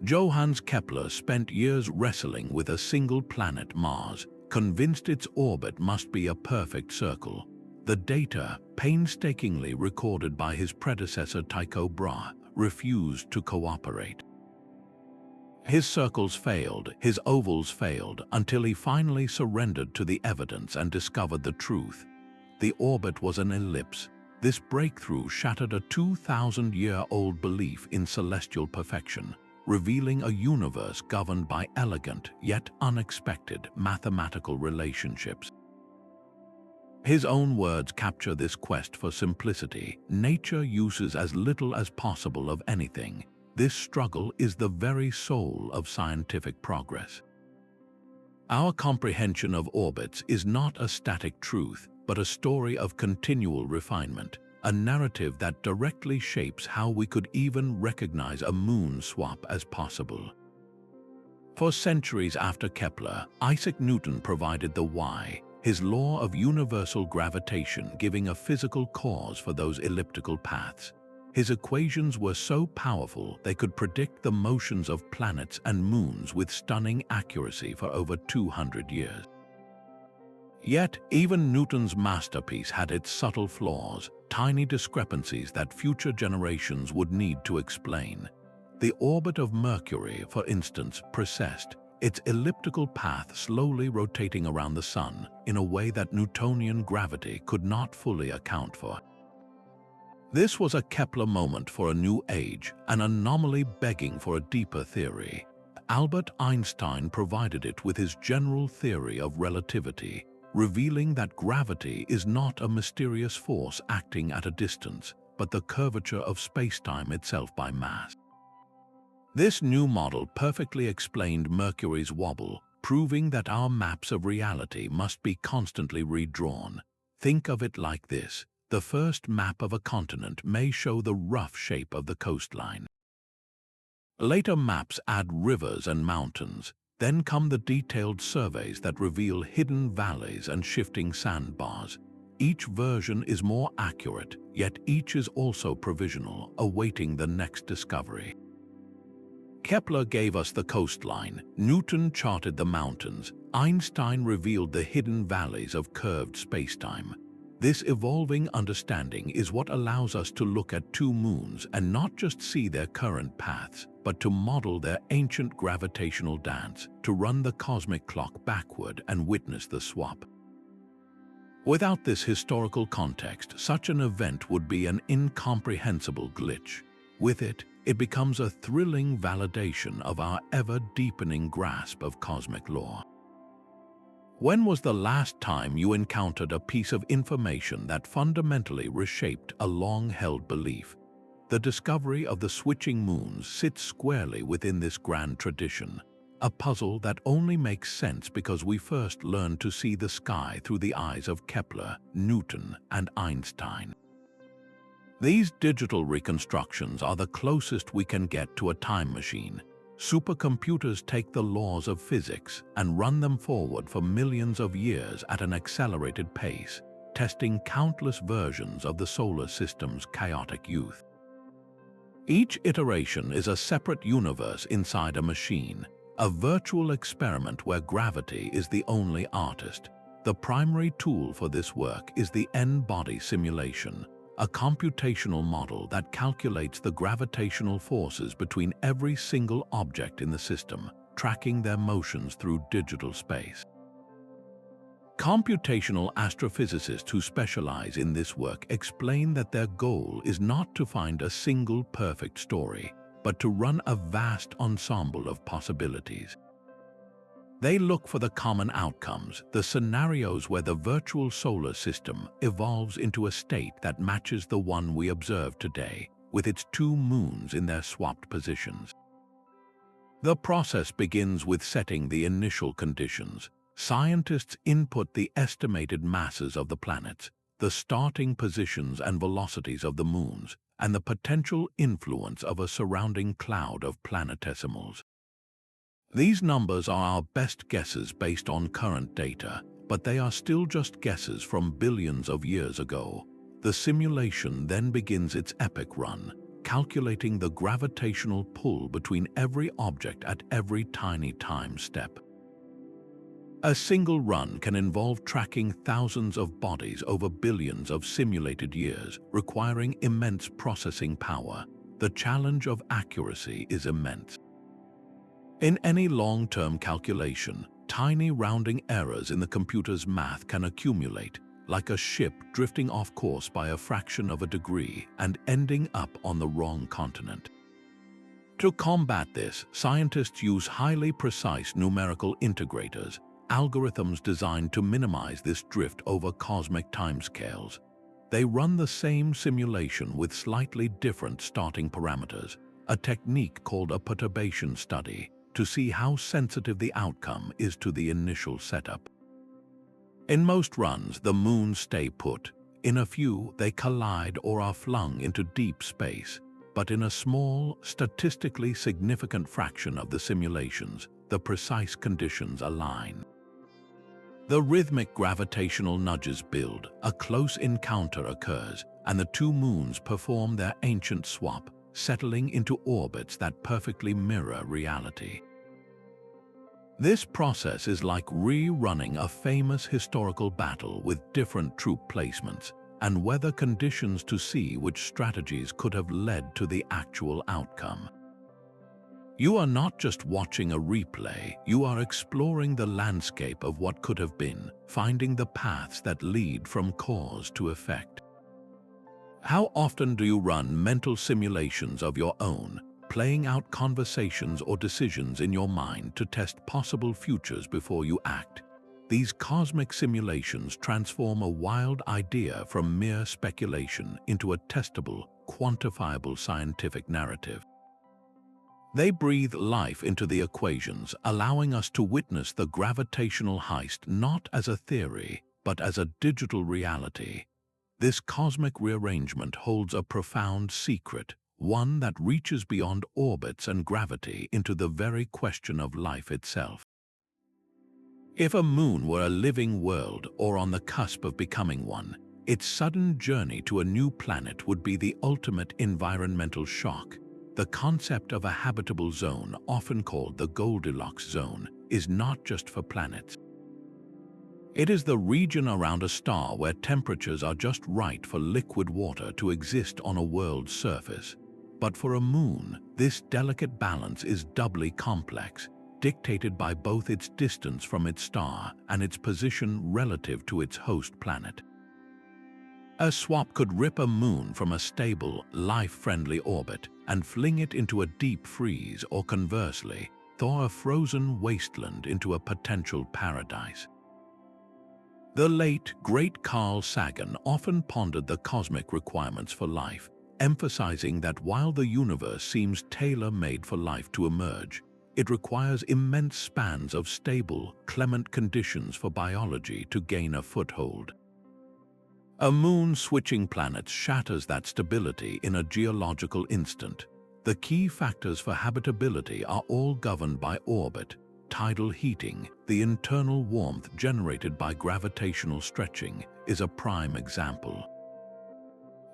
Johannes Kepler spent years wrestling with a single planet, Mars, convinced its orbit must be a perfect circle. The data, painstakingly recorded by his predecessor Tycho Brahe, refused to cooperate. His circles failed, his ovals failed, until he finally surrendered to the evidence and discovered the truth. The orbit was an ellipse. This breakthrough shattered a 2,000-year-old belief in celestial perfection, revealing a universe governed by elegant yet unexpected mathematical relationships. His own words capture this quest for simplicity. Nature uses as little as possible of anything. This struggle is the very soul of scientific progress. Our comprehension of orbits is not a static truth, but a story of continual refinement, a narrative that directly shapes how we could even recognize a moon swap as possible. For centuries after Kepler, Isaac Newton provided the why, his law of universal gravitation giving a physical cause for those elliptical paths. His equations were so powerful they could predict the motions of planets and moons with stunning accuracy for over 200 years. Yet, even Newton's masterpiece had its subtle flaws, tiny discrepancies that future generations would need to explain. The orbit of Mercury, for instance, precessed, its elliptical path slowly rotating around the Sun in a way that Newtonian gravity could not fully account for. This was a Kepler moment for a new age, an anomaly begging for a deeper theory. Albert Einstein provided it with his general theory of relativity, revealing that gravity is not a mysterious force acting at a distance, but the curvature of spacetime itself by mass. This new model perfectly explained Mercury's wobble, proving that our maps of reality must be constantly redrawn. Think of it like this: the first map of a continent may show the rough shape of the coastline. Later maps add rivers and mountains. Then come the detailed surveys that reveal hidden valleys and shifting sandbars. Each version is more accurate, yet each is also provisional, awaiting the next discovery. Kepler gave us the coastline, Newton charted the mountains, Einstein revealed the hidden valleys of curved spacetime. This evolving understanding is what allows us to look at two moons and not just see their current paths, but to model their ancient gravitational dance, to run the cosmic clock backward and witness the swap. Without this historical context, such an event would be an incomprehensible glitch. With it, it becomes a thrilling validation of our ever-deepening grasp of cosmic law. When was the last time you encountered a piece of information that fundamentally reshaped a long-held belief? The discovery of the switching moons sits squarely within this grand tradition, a puzzle that only makes sense because we first learned to see the sky through the eyes of Kepler, Newton, and Einstein. These digital reconstructions are the closest we can get to a time machine. Supercomputers take the laws of physics and run them forward for millions of years at an accelerated pace, testing countless versions of the solar system's chaotic youth. Each iteration is a separate universe inside a machine, a virtual experiment where gravity is the only artist. The primary tool for this work is the N-body simulation, a computational model that calculates the gravitational forces between every single object in the system, tracking their motions through digital space. Computational astrophysicists who specialize in this work explain that their goal is not to find a single perfect story, but to run a vast ensemble of possibilities. They look for the common outcomes, the scenarios where the virtual solar system evolves into a state that matches the one we observe today, with its two moons in their swapped positions. The process begins with setting the initial conditions. Scientists input the estimated masses of the planets, the starting positions and velocities of the moons, and the potential influence of a surrounding cloud of planetesimals. These numbers are our best guesses based on current data, but they are still just guesses from billions of years ago. The simulation then begins its epic run, calculating the gravitational pull between every object at every tiny time step. A single run can involve tracking thousands of bodies over billions of simulated years, requiring immense processing power. The challenge of accuracy is immense. In any long-term calculation, tiny rounding errors in the computer's math can accumulate, like a ship drifting off course by a fraction of a degree and ending up on the wrong continent. To combat this, scientists use highly precise numerical integrators, algorithms designed to minimize this drift over cosmic timescales. They run the same simulation with slightly different starting parameters, a technique called a perturbation study, to see how sensitive the outcome is to the initial setup. In most runs, the moons stay put. In a few, they collide or are flung into deep space. But in a small, statistically significant fraction of the simulations, the precise conditions align. The rhythmic gravitational nudges build, a close encounter occurs, and the two moons perform their ancient swap, settling into orbits that perfectly mirror reality. This process is like rerunning a famous historical battle with different troop placements and weather conditions to see which strategies could have led to the actual outcome. You are not just watching a replay, you are exploring the landscape of what could have been, finding the paths that lead from cause to effect. How often do you run mental simulations of your own, playing out conversations or decisions in your mind to test possible futures before you act? These cosmic simulations transform a wild idea from mere speculation into a testable, quantifiable scientific narrative. They breathe life into the equations, allowing us to witness the gravitational heist not as a theory, but as a digital reality. This cosmic rearrangement holds a profound secret, one that reaches beyond orbits and gravity into the very question of life itself. If a moon were a living world or on the cusp of becoming one, its sudden journey to a new planet would be the ultimate environmental shock. The concept of a habitable zone, often called the Goldilocks zone, is not just for planets. It is the region around a star where temperatures are just right for liquid water to exist on a world's surface. But for a moon, this delicate balance is doubly complex, dictated by both its distance from its star and its position relative to its host planet. A swap could rip a moon from a stable, life-friendly orbit and fling it into a deep freeze, or conversely, thaw a frozen wasteland into a potential paradise. The late, great Carl Sagan often pondered the cosmic requirements for life, emphasizing that while the universe seems tailor-made for life to emerge, it requires immense spans of stable, clement conditions for biology to gain a foothold. A moon switching planets shatters that stability in a geological instant. The key factors for habitability are all governed by orbit. Tidal heating, the internal warmth generated by gravitational stretching, is a prime example.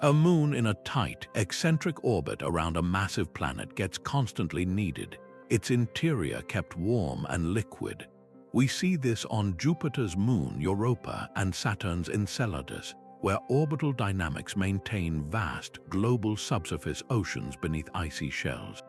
A moon in a tight, eccentric orbit around a massive planet gets constantly kneaded, its interior kept warm and liquid. We see this on Jupiter's moon Europa and Saturn's Enceladus, where orbital dynamics maintain vast, global subsurface oceans beneath icy shells.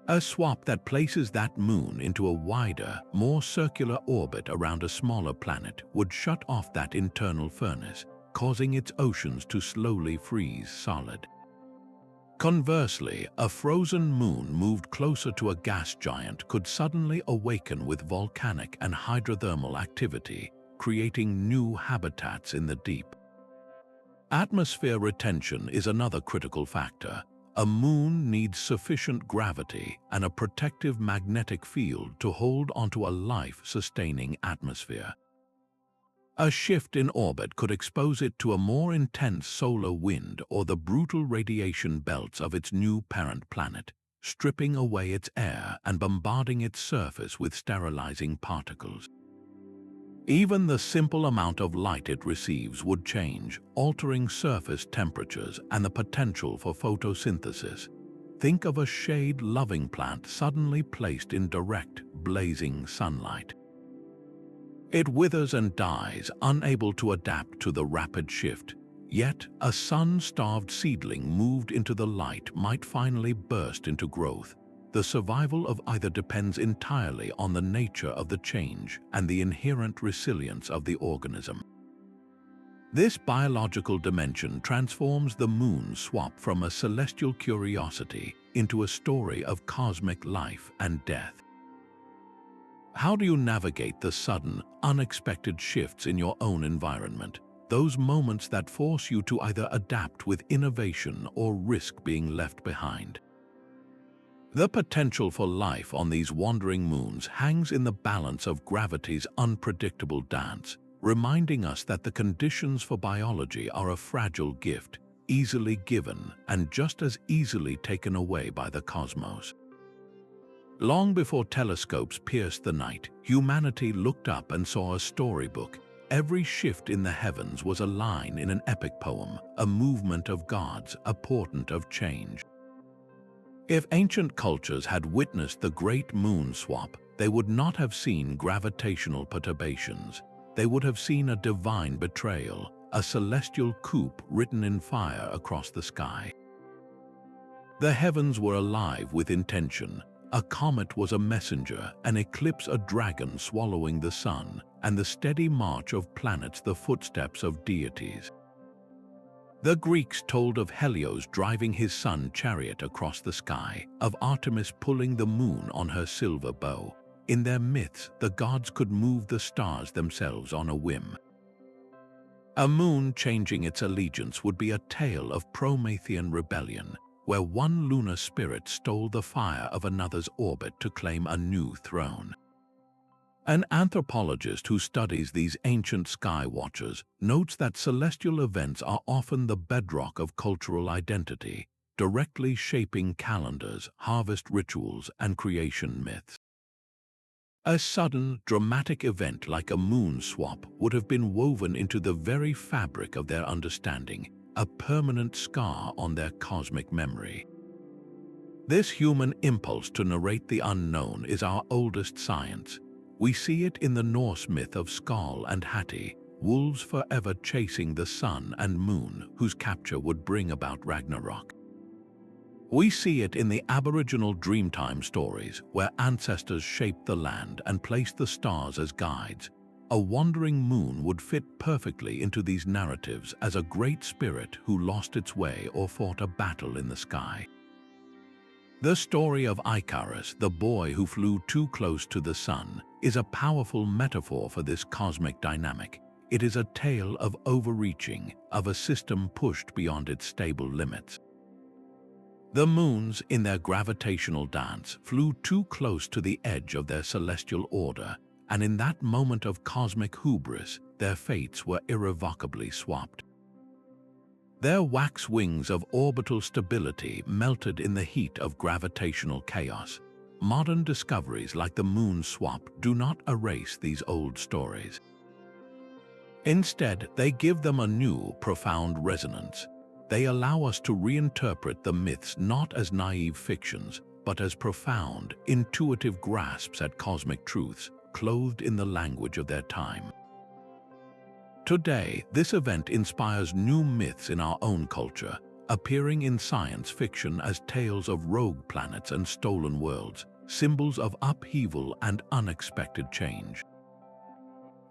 A swap that places that moon into a wider, more circular orbit around a smaller planet would shut off that internal furnace, causing its oceans to slowly freeze solid. Conversely, a frozen moon moved closer to a gas giant could suddenly awaken with volcanic and hydrothermal activity, creating new habitats in the deep. Atmosphere retention is another critical factor. A moon needs sufficient gravity and a protective magnetic field to hold onto a life-sustaining atmosphere. A shift in orbit could expose it to a more intense solar wind or the brutal radiation belts of its new parent planet, stripping away its air and bombarding its surface with sterilizing particles. Even the simple amount of light it receives would change, altering surface temperatures and the potential for photosynthesis. Think of a shade-loving plant suddenly placed in direct, blazing sunlight. It withers and dies, unable to adapt to the rapid shift. Yet, a sun-starved seedling moved into the light might finally burst into growth. The survival of either depends entirely on the nature of the change and the inherent resilience of the organism. This biological dimension transforms the moon swap from a celestial curiosity into a story of cosmic life and death. How do you navigate the sudden, unexpected shifts in your own environment? Those moments that force you to either adapt with innovation or risk being left behind. The potential for life on these wandering moons hangs in the balance of gravity's unpredictable dance, reminding us that the conditions for biology are a fragile gift, easily given and just as easily taken away by the cosmos. Long before telescopes pierced the night, humanity looked up and saw a storybook. Every shift in the heavens was a line in an epic poem, a movement of gods, a portent of change. If ancient cultures had witnessed the great moon swap, they would not have seen gravitational perturbations. They would have seen a divine betrayal, a celestial coup written in fire across the sky. The heavens were alive with intention. A comet was a messenger, an eclipse a dragon swallowing the sun, and the steady march of planets the footsteps of deities. The Greeks told of Helios driving his sun chariot across the sky, of Artemis pulling the moon on her silver bow. In their myths, the gods could move the stars themselves on a whim. A moon changing its allegiance would be a tale of Promethean rebellion, where one lunar spirit stole the fire of another's orbit to claim a new throne. An anthropologist who studies these ancient sky watchers notes that celestial events are often the bedrock of cultural identity, directly shaping calendars, harvest rituals, and creation myths. A sudden, dramatic event like a moon swap would have been woven into the very fabric of their understanding, a permanent scar on their cosmic memory. This human impulse to narrate the unknown is our oldest science. We see it in the Norse myth of Skald and Hati, wolves forever chasing the sun and moon, whose capture would bring about Ragnarok. We see it in the Aboriginal Dreamtime stories, where ancestors shaped the land and placed the stars as guides. A wandering moon would fit perfectly into these narratives as a great spirit who lost its way or fought a battle in the sky. The story of Icarus, the boy who flew too close to the sun, is a powerful metaphor for this cosmic dynamic. It is a tale of overreaching, of a system pushed beyond its stable limits. The moons, in their gravitational dance, flew too close to the edge of their celestial order, and in that moment of cosmic hubris, their fates were irrevocably swapped. Their wax wings of orbital stability melted in the heat of gravitational chaos. Modern discoveries like the moon swap do not erase these old stories. Instead, they give them a new, profound resonance. They allow us to reinterpret the myths not as naive fictions, but as profound, intuitive grasps at cosmic truths, clothed in the language of their time. Today, this event inspires new myths in our own culture, appearing in science fiction as tales of rogue planets and stolen worlds, symbols of upheaval and unexpected change.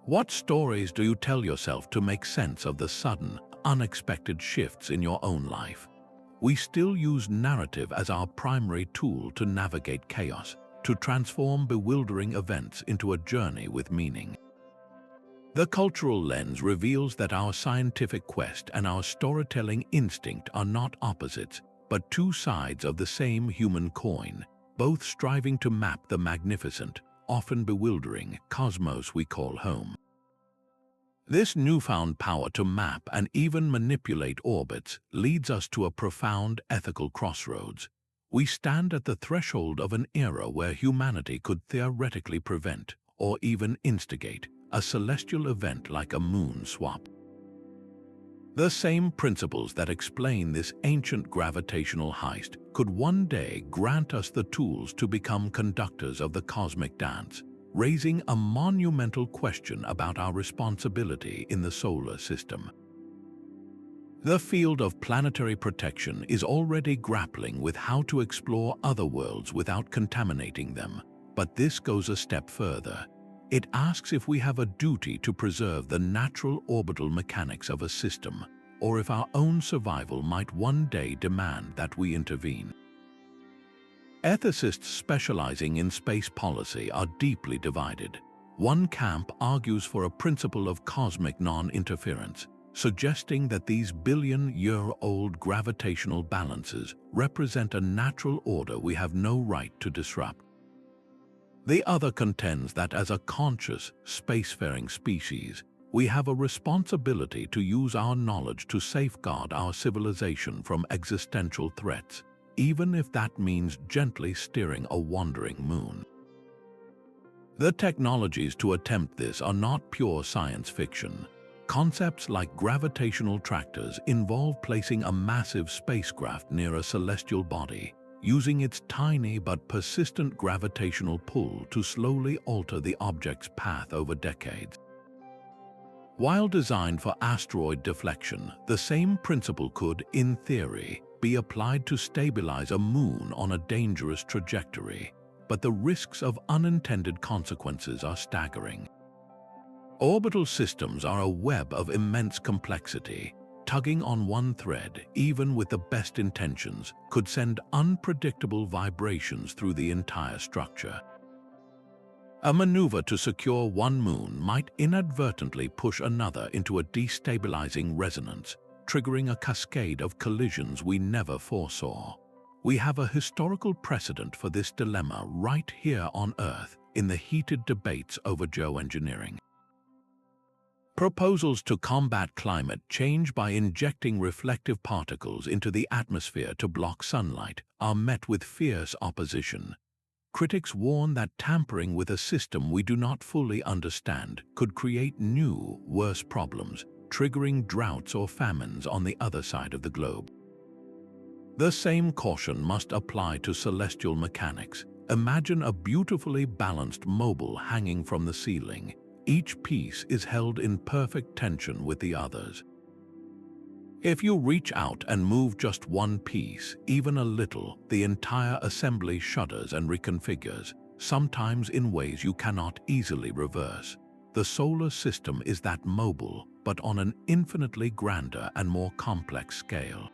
What stories do you tell yourself to make sense of the sudden, unexpected shifts in your own life? We still use narrative as our primary tool to navigate chaos, to transform bewildering events into a journey with meaning. The cultural lens reveals that our scientific quest and our storytelling instinct are not opposites. but two sides of the same human coin, both striving to map the magnificent, often bewildering, cosmos we call home. This newfound power to map and even manipulate orbits leads us to a profound ethical crossroads. We stand at the threshold of an era where humanity could theoretically prevent, or even instigate, a celestial event like a moon swap. The same principles that explain this ancient gravitational heist could one day grant us the tools to become conductors of the cosmic dance, raising a monumental question about our responsibility in the solar system. The field of planetary protection is already grappling with how to explore other worlds without contaminating them, but this goes a step further. It asks if we have a duty to preserve the natural orbital mechanics of a system, or if our own survival might one day demand that we intervene. Ethicists specializing in space policy are deeply divided. One camp argues for a principle of cosmic non-interference, suggesting that these billion-year-old gravitational balances represent a natural order we have no right to disrupt. The other contends that as a conscious, spacefaring species, we have a responsibility to use our knowledge to safeguard our civilization from existential threats, even if that means gently steering a wandering moon. The technologies to attempt this are not pure science fiction. Concepts like gravitational tractors involve placing a massive spacecraft near a celestial body, using its tiny but persistent gravitational pull to slowly alter the object's path over decades. While designed for asteroid deflection, the same principle could, in theory, be applied to stabilize a moon on a dangerous trajectory, but the risks of unintended consequences are staggering. Orbital systems are a web of immense complexity. Tugging on one thread, even with the best intentions, could send unpredictable vibrations through the entire structure. A maneuver to secure one moon might inadvertently push another into a destabilizing resonance, triggering a cascade of collisions we never foresaw. We have a historical precedent for this dilemma right here on Earth in the heated debates over geoengineering. Proposals to combat climate change by injecting reflective particles into the atmosphere to block sunlight are met with fierce opposition. Critics warn that tampering with a system we do not fully understand could create new, worse problems, triggering droughts or famines on the other side of the globe. The same caution must apply to celestial mechanics. Imagine a beautifully balanced mobile hanging from the ceiling. Each piece is held in perfect tension with the others. If you reach out and move just one piece, even a little, the entire assembly shudders and reconfigures, sometimes in ways you cannot easily reverse. The solar system is that mobile, but on an infinitely grander and more complex scale.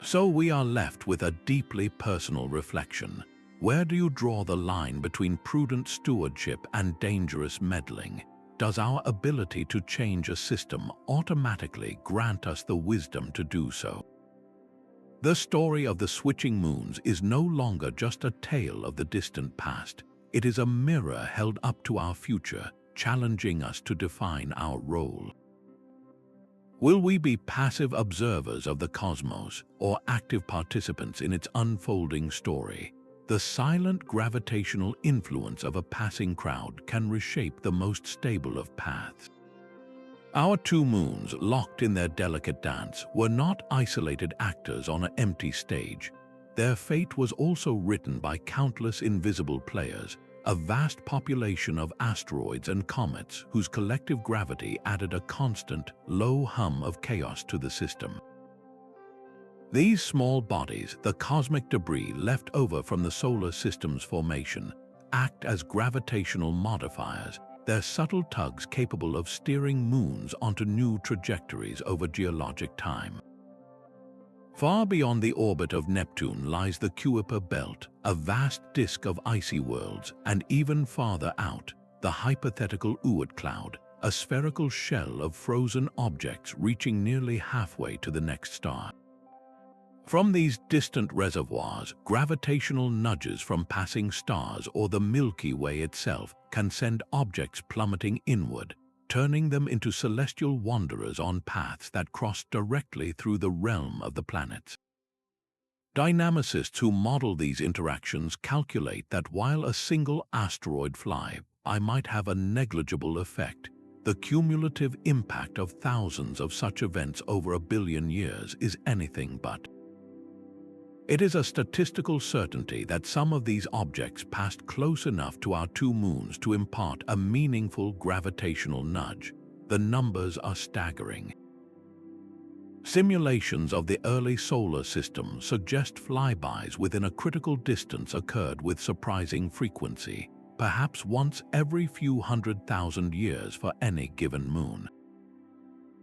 So we are left with a deeply personal reflection. Where do you draw the line between prudent stewardship and dangerous meddling? Does our ability to change a system automatically grant us the wisdom to do so? The story of the switching moons is no longer just a tale of the distant past. It is a mirror held up to our future, challenging us to define our role. Will we be passive observers of the cosmos or active participants in its unfolding story? The silent gravitational influence of a passing crowd can reshape the most stable of paths. Our two moons, locked in their delicate dance, were not isolated actors on an empty stage. Their fate was also written by countless invisible players, a vast population of asteroids and comets whose collective gravity added a constant, low hum of chaos to the system. These small bodies, the cosmic debris left over from the solar system's formation, act as gravitational modifiers, their subtle tugs capable of steering moons onto new trajectories over geologic time. Far beyond the orbit of Neptune lies the Kuiper Belt, a vast disk of icy worlds, and even farther out, the hypothetical Oort cloud, a spherical shell of frozen objects reaching nearly halfway to the next star. From these distant reservoirs, gravitational nudges from passing stars or the Milky Way itself can send objects plummeting inward, turning them into celestial wanderers on paths that cross directly through the realm of the planets. Dynamicists who model these interactions calculate that while a single asteroid flyby might have a negligible effect, the cumulative impact of thousands of such events over 1 billion years is anything but. It is a statistical certainty that some of these objects passed close enough to our two moons to impart a meaningful gravitational nudge. The numbers are staggering. Simulations of the early solar system suggest flybys within a critical distance occurred with surprising frequency, perhaps once every few 100,000 years for any given moon.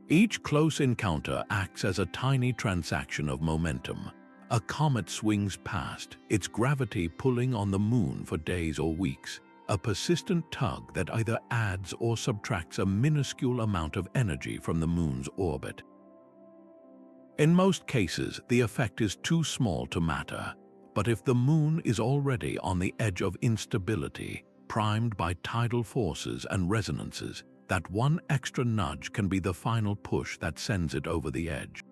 Each close encounter acts as a tiny transaction of momentum. A comet swings past, its gravity pulling on the moon for days or weeks, a persistent tug that either adds or subtracts a minuscule amount of energy from the moon's orbit. In most cases, the effect is too small to matter, but if the moon is already on the edge of instability, primed by tidal forces and resonances, that one extra nudge can be the final push that sends it over the edge.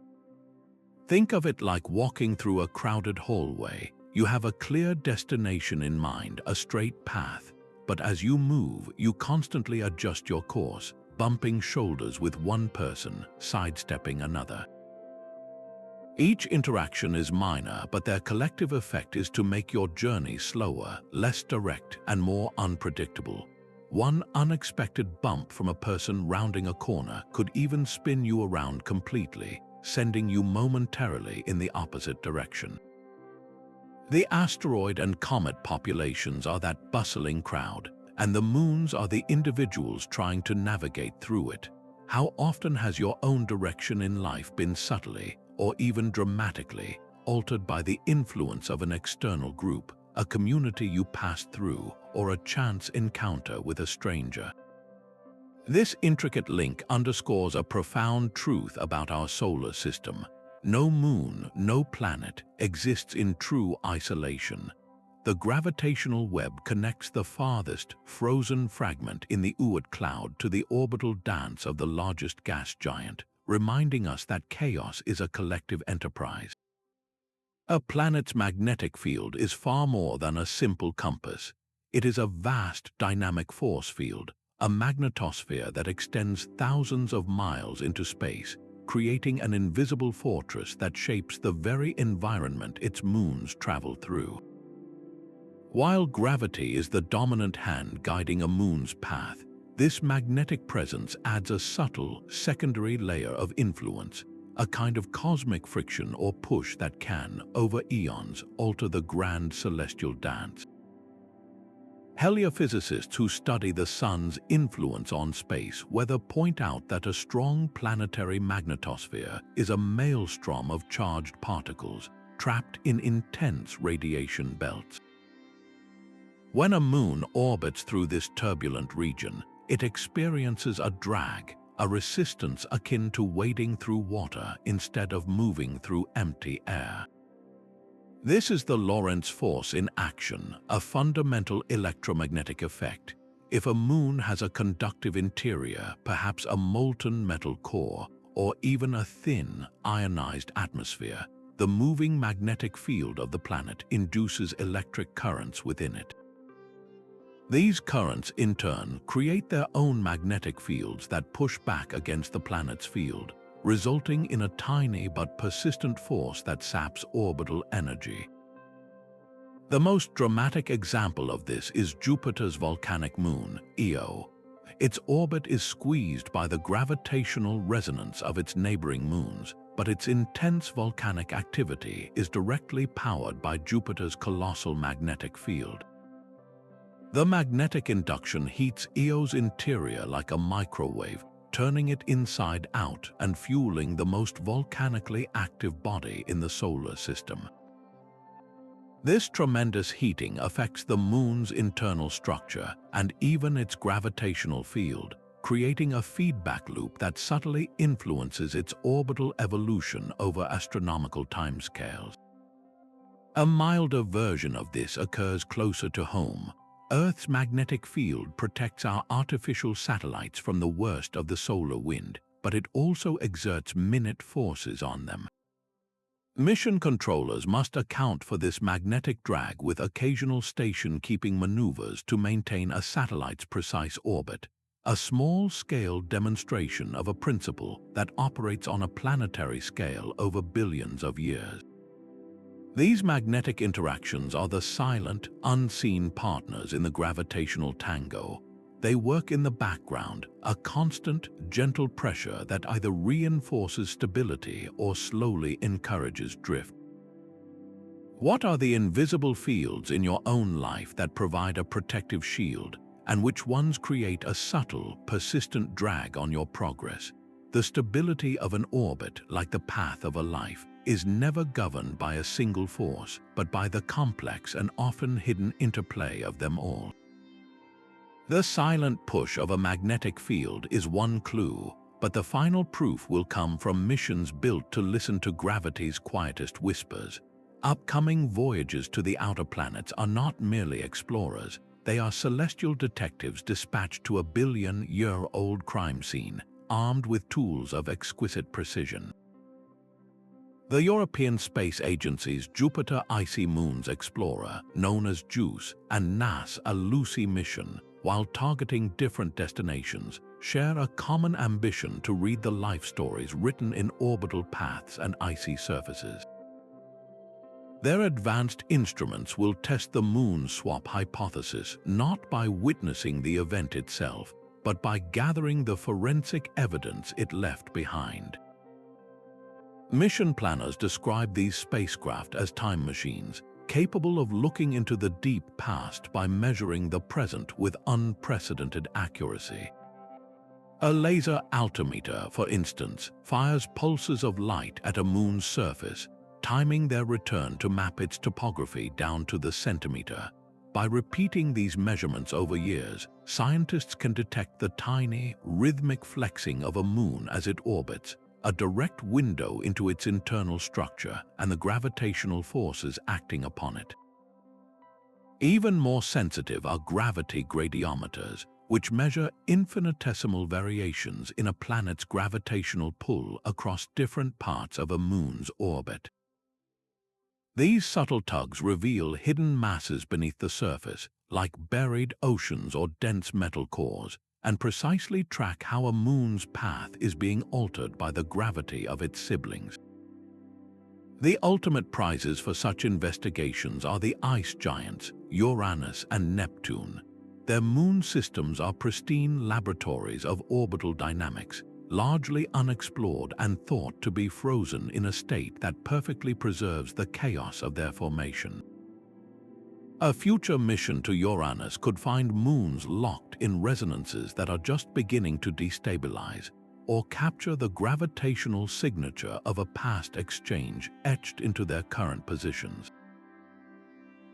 Think of it like walking through a crowded hallway. You have a clear destination in mind, a straight path, but as you move, you constantly adjust your course, bumping shoulders with one person, sidestepping another. Each interaction is minor, but their collective effect is to make your journey slower, less direct, and more unpredictable. One unexpected bump from a person rounding a corner could even spin you around completely, sending you momentarily in the opposite direction. The asteroid and comet populations are that bustling crowd, and the moons are the individuals trying to navigate through it. How often has your own direction in life been subtly, or even dramatically, altered by the influence of an external group, a community you passed through, or a chance encounter with a stranger? This intricate link underscores a profound truth about our solar system. No moon, no planet exists in true isolation. The gravitational web connects the farthest, frozen fragment in the Oort cloud to the orbital dance of the largest gas giant, reminding us that chaos is a collective enterprise. A planet's magnetic field is far more than a simple compass. It is a vast dynamic force field, a magnetosphere that extends thousands of miles into space, creating an invisible fortress that shapes the very environment its moons travel through. While gravity is the dominant hand guiding a moon's path, this magnetic presence adds a subtle, secondary layer of influence, a kind of cosmic friction or push that can, over eons, alter the grand celestial dance. Heliophysicists who study the sun's influence on space weather point out that a strong planetary magnetosphere is a maelstrom of charged particles trapped in intense radiation belts. When a moon orbits through this turbulent region, it experiences a drag, a resistance akin to wading through water instead of moving through empty air. This is the Lorentz force in action, a fundamental electromagnetic effect. If a moon has a conductive interior, perhaps a molten metal core, or even a thin, ionized atmosphere, the moving magnetic field of the planet induces electric currents within it. These currents, in turn, create their own magnetic fields that push back against the planet's field, resulting in a tiny but persistent force that saps orbital energy. The most dramatic example of this is Jupiter's volcanic moon, Io. Its orbit is squeezed by the gravitational resonance of its neighboring moons, but its intense volcanic activity is directly powered by Jupiter's colossal magnetic field. The magnetic induction heats Io's interior like a microwave, turning it inside out and fueling the most volcanically active body in the solar system. This tremendous heating affects the moon's internal structure and even its gravitational field, creating a feedback loop that subtly influences its orbital evolution over astronomical timescales. A milder version of this occurs closer to home. Earth's magnetic field protects our artificial satellites from the worst of the solar wind, but it also exerts minute forces on them. Mission controllers must account for this magnetic drag with occasional station-keeping maneuvers to maintain a satellite's precise orbit, a small-scale demonstration of a principle that operates on a planetary scale over billions of years. These magnetic interactions are the silent, unseen partners in the gravitational tango. They work in the background, a constant, gentle pressure that either reinforces stability or slowly encourages drift. What are the invisible fields in your own life that provide a protective shield, and which ones create a subtle, persistent drag on your progress? The stability of an orbit, like the path of a life, is never governed by a single force, but by the complex and often hidden interplay of them all. The silent push of a magnetic field is one clue, but the final proof will come from missions built to listen to gravity's quietest whispers. Upcoming voyages to the outer planets are not merely explorers, they are celestial detectives dispatched to a billion-year-old crime scene, armed with tools of exquisite precision. The European Space Agency's Jupiter Icy Moons Explorer, known as JUICE, and NASA's Lucy mission, while targeting different destinations, share a common ambition to read the life stories written in orbital paths and icy surfaces. Their advanced instruments will test the moon swap hypothesis not by witnessing the event itself, but by gathering the forensic evidence it left behind. Mission planners describe these spacecraft as time machines, capable of looking into the deep past by measuring the present with unprecedented accuracy. A laser altimeter, for instance, fires pulses of light at a moon's surface, timing their return to map its topography down to the centimeter. By repeating these measurements over years, scientists can detect the tiny, rhythmic flexing of a moon as it orbits, a direct window into its internal structure and the gravitational forces acting upon it. Even more sensitive are gravity gradiometers, which measure infinitesimal variations in a planet's gravitational pull across different parts of a moon's orbit. These subtle tugs reveal hidden masses beneath the surface, like buried oceans or dense metal cores, and precisely track how a moon's path is being altered by the gravity of its siblings. The ultimate prizes for such investigations are the ice giants, Uranus and Neptune. Their moon systems are pristine laboratories of orbital dynamics, largely unexplored and thought to be frozen in a state that perfectly preserves the chaos of their formation. A future mission to Uranus could find moons locked in resonances that are just beginning to destabilize, or capture the gravitational signature of a past exchange etched into their current positions.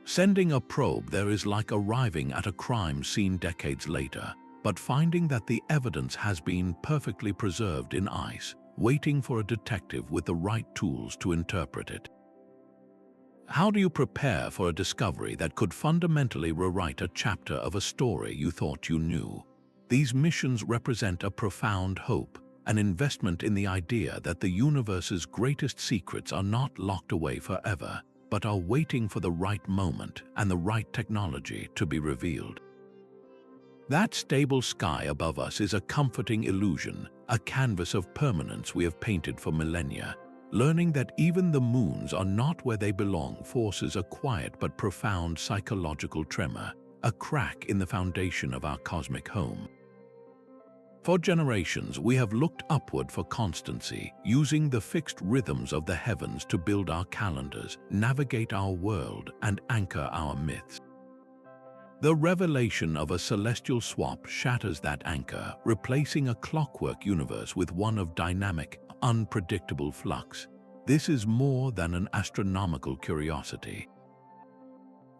Sending a probe there is like arriving at a crime scene decades later, but finding that the evidence has been perfectly preserved in ice, waiting for a detective with the right tools to interpret it. How do you prepare for a discovery that could fundamentally rewrite a chapter of a story you thought you knew? These missions represent a profound hope, an investment in the idea that the universe's greatest secrets are not locked away forever, but are waiting for the right moment and the right technology to be revealed. That stable sky above us is a comforting illusion, a canvas of permanence we have painted for millennia. Learning that even the moons are not where they belong forces a quiet but profound psychological tremor, a crack in the foundation of our cosmic home. For generations, we have looked upward for constancy, using the fixed rhythms of the heavens to build our calendars, navigate our world, and anchor our myths. The revelation of a celestial swap shatters that anchor, replacing a clockwork universe with one of dynamic, unpredictable flux. This is more than an astronomical curiosity.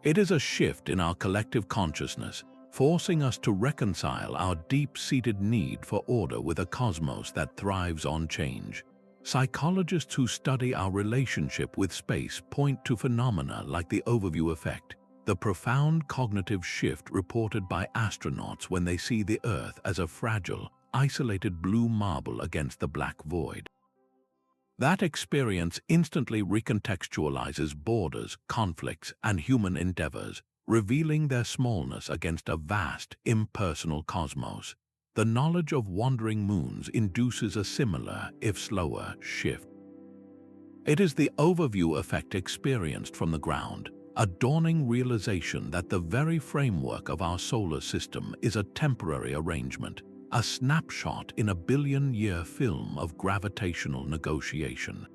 It is a shift in our collective consciousness, forcing us to reconcile our deep-seated need for order with a cosmos that thrives on change. Psychologists who study our relationship with space point to phenomena like the overview effect, the profound cognitive shift reported by astronauts when they see the Earth as a fragile, isolated blue marble against the black void. That experience instantly recontextualizes borders, conflicts, and human endeavors, revealing their smallness against a vast, impersonal cosmos. The knowledge of wandering moons induces a similar, if slower, shift. It is the overview effect experienced from the ground, a dawning realization that the very framework of our solar system is a temporary arrangement, a snapshot in a billion-year film of gravitational negotiation.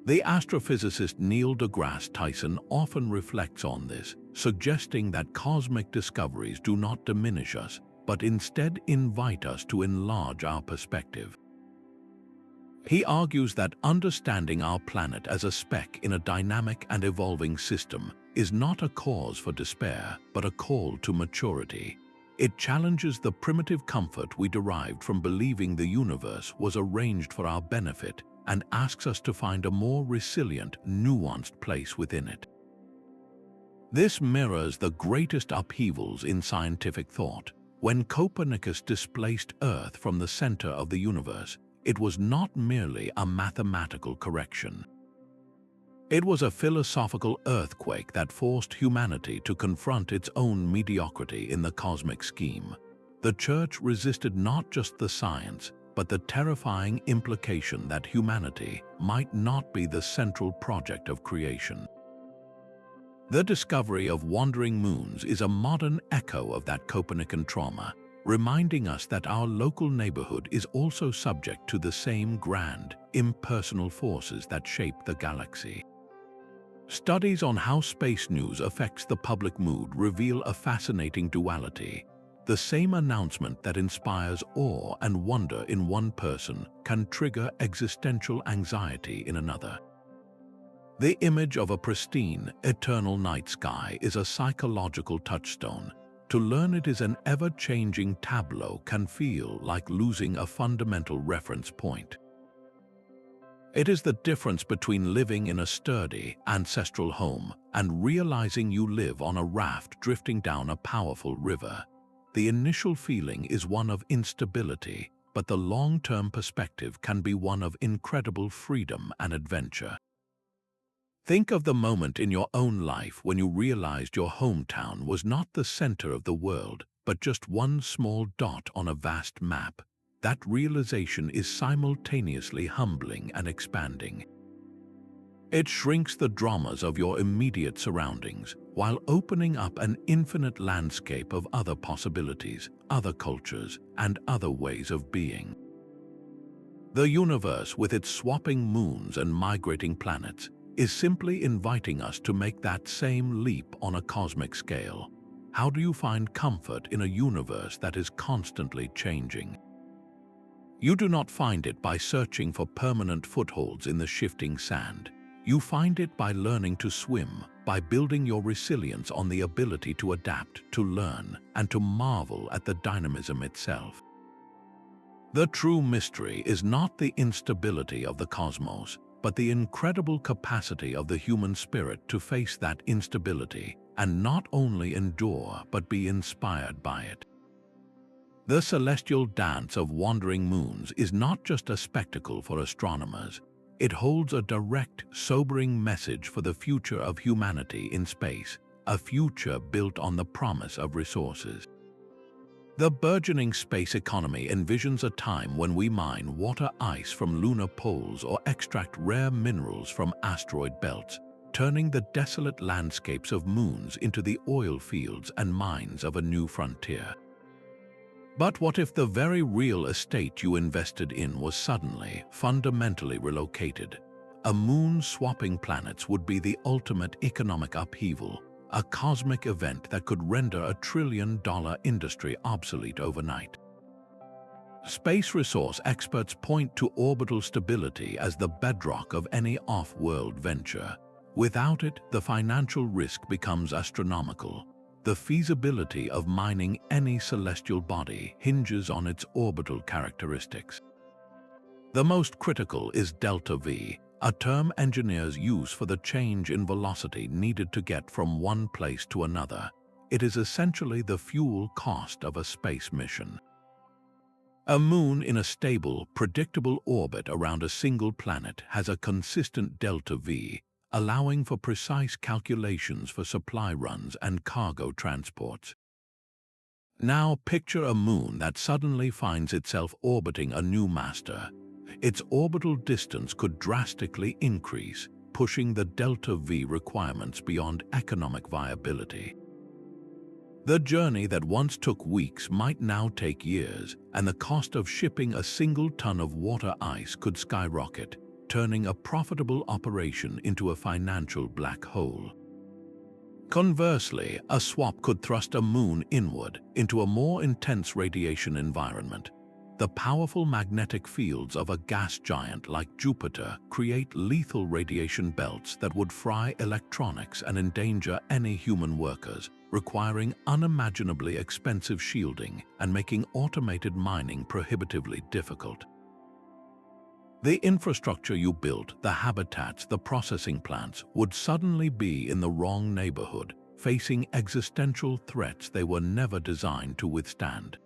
The astrophysicist Neil deGrasse Tyson often reflects on this, suggesting that cosmic discoveries do not diminish us, but instead invite us to enlarge our perspective. He argues that understanding our planet as a speck in a dynamic and evolving system is not a cause for despair, but a call to maturity. It challenges the primitive comfort we derived from believing the universe was arranged for our benefit and asks us to find a more resilient, nuanced place within it. This mirrors the greatest upheavals in scientific thought. When Copernicus displaced Earth from the center of the universe, it was not merely a mathematical correction. It was a philosophical earthquake that forced humanity to confront its own mediocrity in the cosmic scheme. The Church resisted not just the science, but the terrifying implication that humanity might not be the central project of creation. The discovery of wandering moons is a modern echo of that Copernican trauma, reminding us that our local neighborhood is also subject to the same grand, impersonal forces that shape the galaxy. Studies on how space news affects the public mood reveal a fascinating duality. The same announcement that inspires awe and wonder in one person can trigger existential anxiety in another. The image of a pristine, eternal night sky is a psychological touchstone. To learn it is an ever-changing tableau can feel like losing a fundamental reference point. It is the difference between living in a sturdy, ancestral home and realizing you live on a raft drifting down a powerful river. The initial feeling is one of instability, but the long-term perspective can be one of incredible freedom and adventure. Think of the moment in your own life when you realized your hometown was not the center of the world, but just one small dot on a vast map. That realization is simultaneously humbling and expanding. It shrinks the dramas of your immediate surroundings while opening up an infinite landscape of other possibilities, other cultures, and other ways of being. The universe, with its swapping moons and migrating planets, is simply inviting us to make that same leap on a cosmic scale. How do you find comfort in a universe that is constantly changing? You do not find it by searching for permanent footholds in the shifting sand. You find it by learning to swim, by building your resilience on the ability to adapt, to learn, and to marvel at the dynamism itself. The true mystery is not the instability of the cosmos, but the incredible capacity of the human spirit to face that instability and not only endure but be inspired by it. The celestial dance of wandering moons is not just a spectacle for astronomers. It holds a direct, sobering message for the future of humanity in space, a future built on the promise of resources. The burgeoning space economy envisions a time when we mine water ice from lunar poles or extract rare minerals from asteroid belts, turning the desolate landscapes of moons into the oil fields and mines of a new frontier. But what if the very real estate you invested in was suddenly, fundamentally relocated? A moon swapping planets would be the ultimate economic upheaval, a cosmic event that could render a trillion-dollar industry obsolete overnight. Space resource experts point to orbital stability as the bedrock of any off-world venture. Without it, the financial risk becomes astronomical. The feasibility of mining any celestial body hinges on its orbital characteristics. The most critical is delta V, a term engineers use for the change in velocity needed to get from one place to another. It is essentially the fuel cost of a space mission. A moon in a stable, predictable orbit around a single planet has a consistent delta V, allowing for precise calculations for supply runs and cargo transports. Now picture a moon that suddenly finds itself orbiting a new master. Its orbital distance could drastically increase, pushing the delta V requirements beyond economic viability. The journey that once took weeks might now take years, and the cost of shipping a single ton of water ice could skyrocket, turning a profitable operation into a financial black hole. Conversely, a swap could thrust a moon inward into a more intense radiation environment. The powerful magnetic fields of a gas giant like Jupiter create lethal radiation belts that would fry electronics and endanger any human workers, requiring unimaginably expensive shielding and making automated mining prohibitively difficult. The infrastructure you built, the habitats, the processing plants, would suddenly be in the wrong neighborhood, facing existential threats they were never designed to withstand.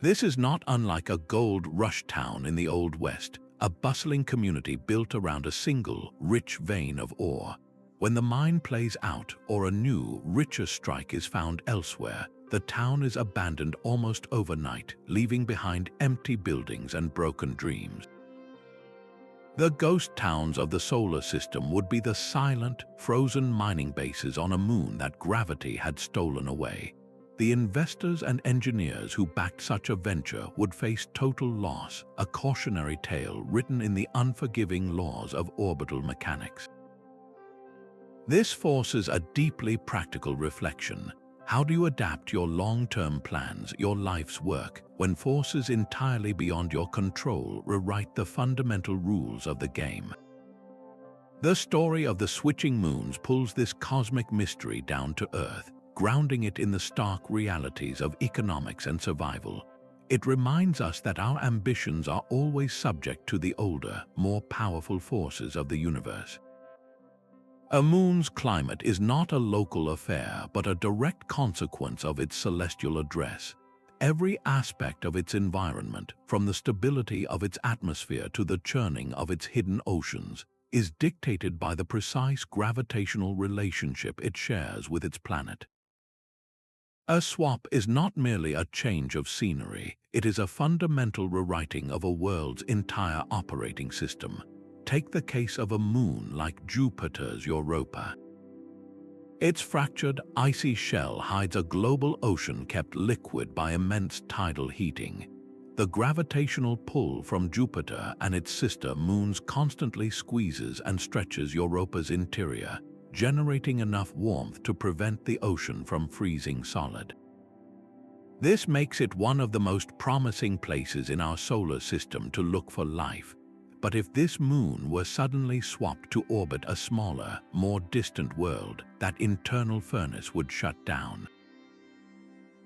This is not unlike a gold rush town in the Old West, a bustling community built around a single, rich vein of ore. When the mine plays out or a new, richer strike is found elsewhere, the town is abandoned almost overnight, leaving behind empty buildings and broken dreams. The ghost towns of the solar system would be the silent, frozen mining bases on a moon that gravity had stolen away. The investors and engineers who backed such a venture would face total loss, a cautionary tale written in the unforgiving laws of orbital mechanics. This forces a deeply practical reflection. How do you adapt your long-term plans, your life's work, when forces entirely beyond your control rewrite the fundamental rules of the game? The story of the switching moons pulls this cosmic mystery down to Earth, grounding it in the stark realities of economics and survival. It reminds us that our ambitions are always subject to the older, more powerful forces of the universe. A moon's climate is not a local affair, but a direct consequence of its celestial address. Every aspect of its environment, from the stability of its atmosphere to the churning of its hidden oceans, is dictated by the precise gravitational relationship it shares with its planet. A swap is not merely a change of scenery, it is a fundamental rewriting of a world's entire operating system. Take the case of a moon like Jupiter's Europa. Its fractured, icy shell hides a global ocean kept liquid by immense tidal heating. The gravitational pull from Jupiter and its sister moons constantly squeezes and stretches Europa's interior, generating enough warmth to prevent the ocean from freezing solid. This makes it one of the most promising places in our solar system to look for life. But if this moon were suddenly swapped to orbit a smaller, more distant world, that internal furnace would shut down.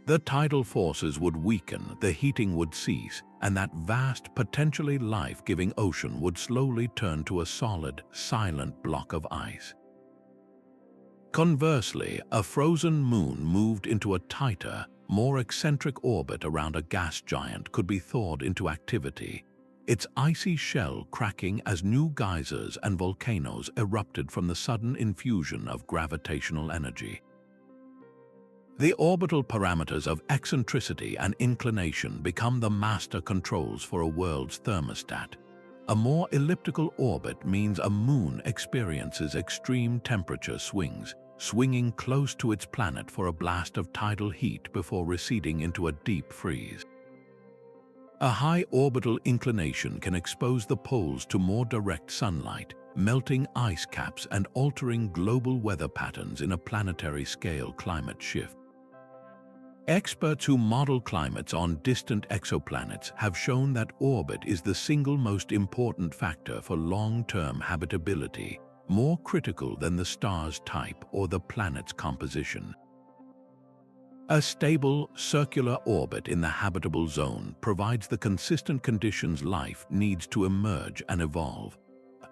The tidal forces would weaken, the heating would cease, and that vast, potentially life-giving ocean would slowly turn to a solid, silent block of ice. Conversely, a frozen moon moved into a tighter, more eccentric orbit around a gas giant could be thawed into activity, its icy shell cracking as new geysers and volcanoes erupted from the sudden infusion of gravitational energy. The orbital parameters of eccentricity and inclination become the master controls for a world's thermostat. A more elliptical orbit means a moon experiences extreme temperature swings, swinging close to its planet for a blast of tidal heat before receding into a deep freeze. A high orbital inclination can expose the poles to more direct sunlight, melting ice caps and altering global weather patterns in a planetary scale climate shift. Experts who model climates on distant exoplanets have shown that orbit is the single most important factor for long-term habitability, more critical than the star's type or the planet's composition. A stable, circular orbit in the habitable zone provides the consistent conditions life needs to emerge and evolve.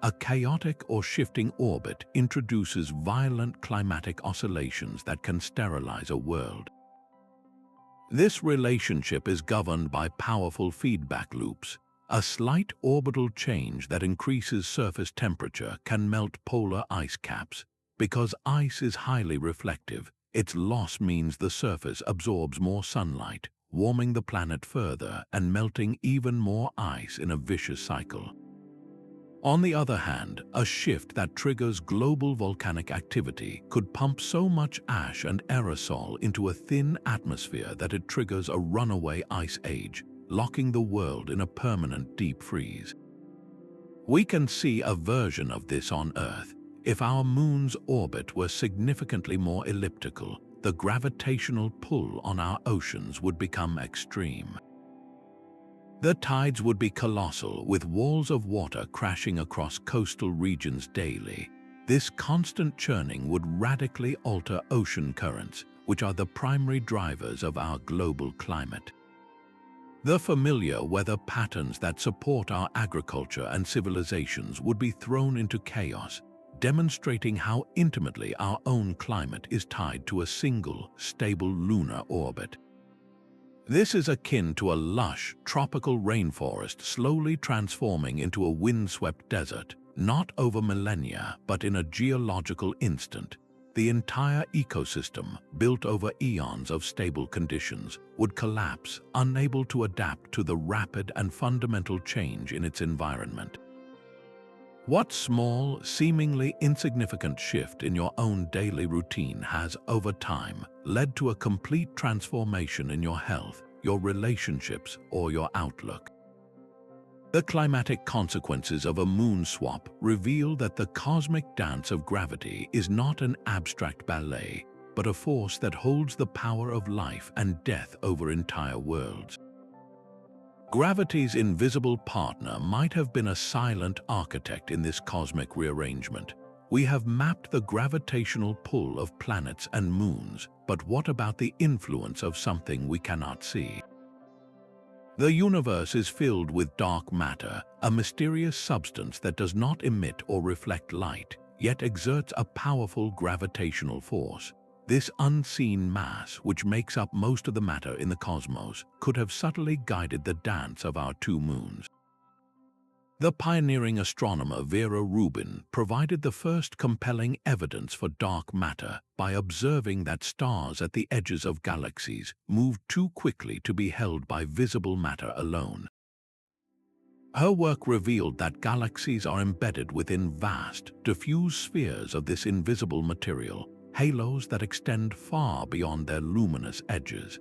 A chaotic or shifting orbit introduces violent climatic oscillations that can sterilize a world. This relationship is governed by powerful feedback loops. A slight orbital change that increases surface temperature can melt polar ice caps. Because ice is highly reflective, its loss means the surface absorbs more sunlight, warming the planet further and melting even more ice in a vicious cycle. On the other hand, a shift that triggers global volcanic activity could pump so much ash and aerosol into a thin atmosphere that it triggers a runaway ice age, locking the world in a permanent deep freeze. We can see a version of this on Earth. If our moon's orbit were significantly more elliptical, the gravitational pull on our oceans would become extreme. The tides would be colossal, with walls of water crashing across coastal regions daily. This constant churning would radically alter ocean currents, which are the primary drivers of our global climate. The familiar weather patterns that support our agriculture and civilizations would be thrown into chaos, demonstrating how intimately our own climate is tied to a single, stable lunar orbit. This is akin to a lush, tropical rainforest slowly transforming into a windswept desert, not over millennia, but in a geological instant. The entire ecosystem, built over eons of stable conditions, would collapse, unable to adapt to the rapid and fundamental change in its environment. What small, seemingly insignificant shift in your own daily routine has, over time, led to a complete transformation in your health, your relationships, or your outlook? The climatic consequences of a moon swap reveal that the cosmic dance of gravity is not an abstract ballet, but a force that holds the power of life and death over entire worlds. Gravity's invisible partner might have been a silent architect in this cosmic rearrangement. We have mapped the gravitational pull of planets and moons, but what about the influence of something we cannot see? The universe is filled with dark matter, a mysterious substance that does not emit or reflect light, yet exerts a powerful gravitational force. This unseen mass, which makes up most of the matter in the cosmos, could have subtly guided the dance of our two moons. The pioneering astronomer Vera Rubin provided the first compelling evidence for dark matter by observing that stars at the edges of galaxies moved too quickly to be held by visible matter alone. Her work revealed that galaxies are embedded within vast, diffuse spheres of this invisible material, halos that extend far beyond their luminous edges.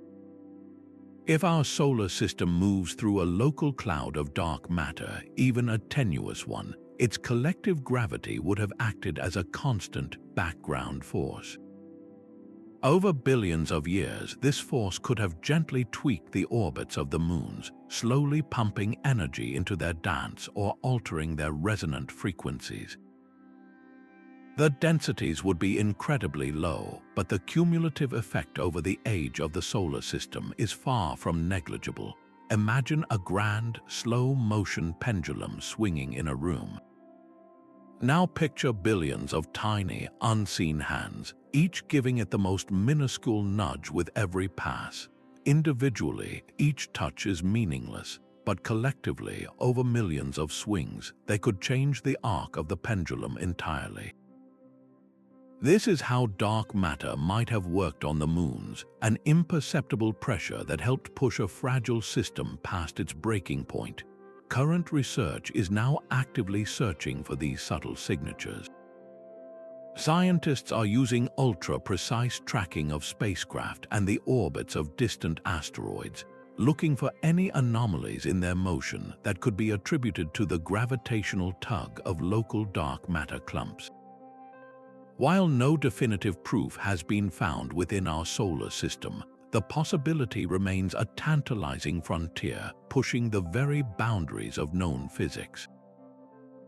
If our solar system moves through a local cloud of dark matter, even a tenuous one, its collective gravity would have acted as a constant background force. Over billions of years, this force could have gently tweaked the orbits of the moons, slowly pumping energy into their dance or altering their resonant frequencies. The densities would be incredibly low, but the cumulative effect over the age of the solar system is far from negligible. Imagine a grand, slow-motion pendulum swinging in a room. Now picture billions of tiny, unseen hands, each giving it the most minuscule nudge with every pass. Individually, each touch is meaningless, but collectively, over millions of swings, they could change the arc of the pendulum entirely. This is how dark matter might have worked on the moons, an imperceptible pressure that helped push a fragile system past its breaking point. Current research is now actively searching for these subtle signatures. Scientists are using ultra-precise tracking of spacecraft and the orbits of distant asteroids, looking for any anomalies in their motion that could be attributed to the gravitational tug of local dark matter clumps. While no definitive proof has been found within our solar system, the possibility remains a tantalizing frontier, pushing the very boundaries of known physics.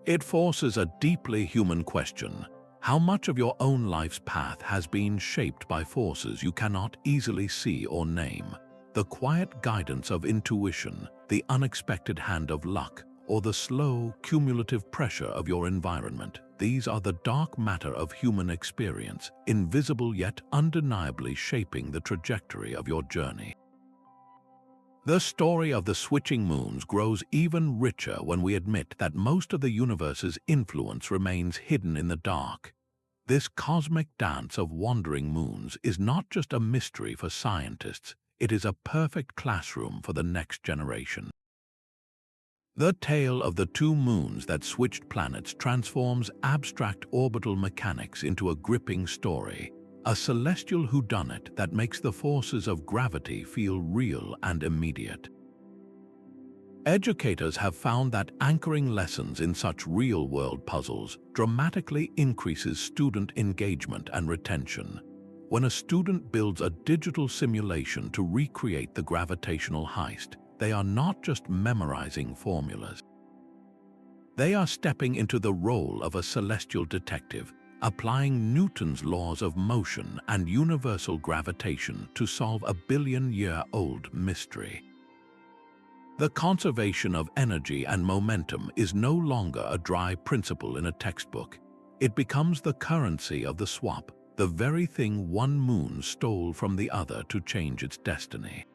It forces a deeply human question: How much of your own life's path has been shaped by forces you cannot easily see or name? The quiet guidance of intuition, the unexpected hand of luck, or the slow, cumulative pressure of your environment. These are the dark matter of human experience, invisible yet undeniably shaping the trajectory of your journey. The story of the switching moons grows even richer when we admit that most of the universe's influence remains hidden in the dark. This cosmic dance of wandering moons is not just a mystery for scientists, it is a perfect classroom for the next generation. The tale of the two moons that switched planets transforms abstract orbital mechanics into a gripping story, a celestial whodunit that makes the forces of gravity feel real and immediate. Educators have found that anchoring lessons in such real-world puzzles dramatically increases student engagement and retention. When a student builds a digital simulation to recreate the gravitational heist, they are not just memorizing formulas. They are stepping into the role of a celestial detective, applying Newton's laws of motion and universal gravitation to solve a billion-year-old mystery. The conservation of energy and momentum is no longer a dry principle in a textbook. It becomes the currency of the swap, the very thing one moon stole from the other to change its destiny.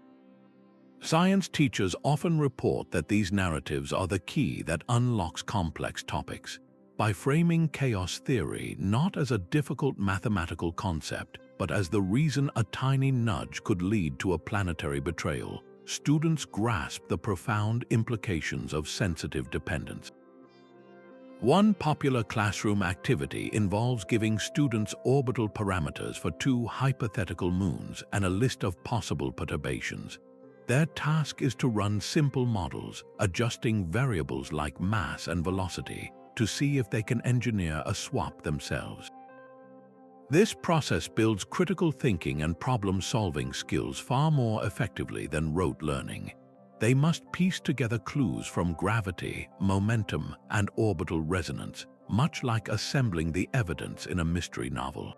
Science teachers often report that these narratives are the key that unlocks complex topics. By framing chaos theory not as a difficult mathematical concept, but as the reason a tiny nudge could lead to a planetary betrayal, students grasp the profound implications of sensitive dependence. One popular classroom activity involves giving students orbital parameters for two hypothetical moons and a list of possible perturbations. Their task is to run simple models, adjusting variables like mass and velocity, to see if they can engineer a swap themselves. This process builds critical thinking and problem-solving skills far more effectively than rote learning. They must piece together clues from gravity, momentum, and orbital resonance, much like assembling the evidence in a mystery novel.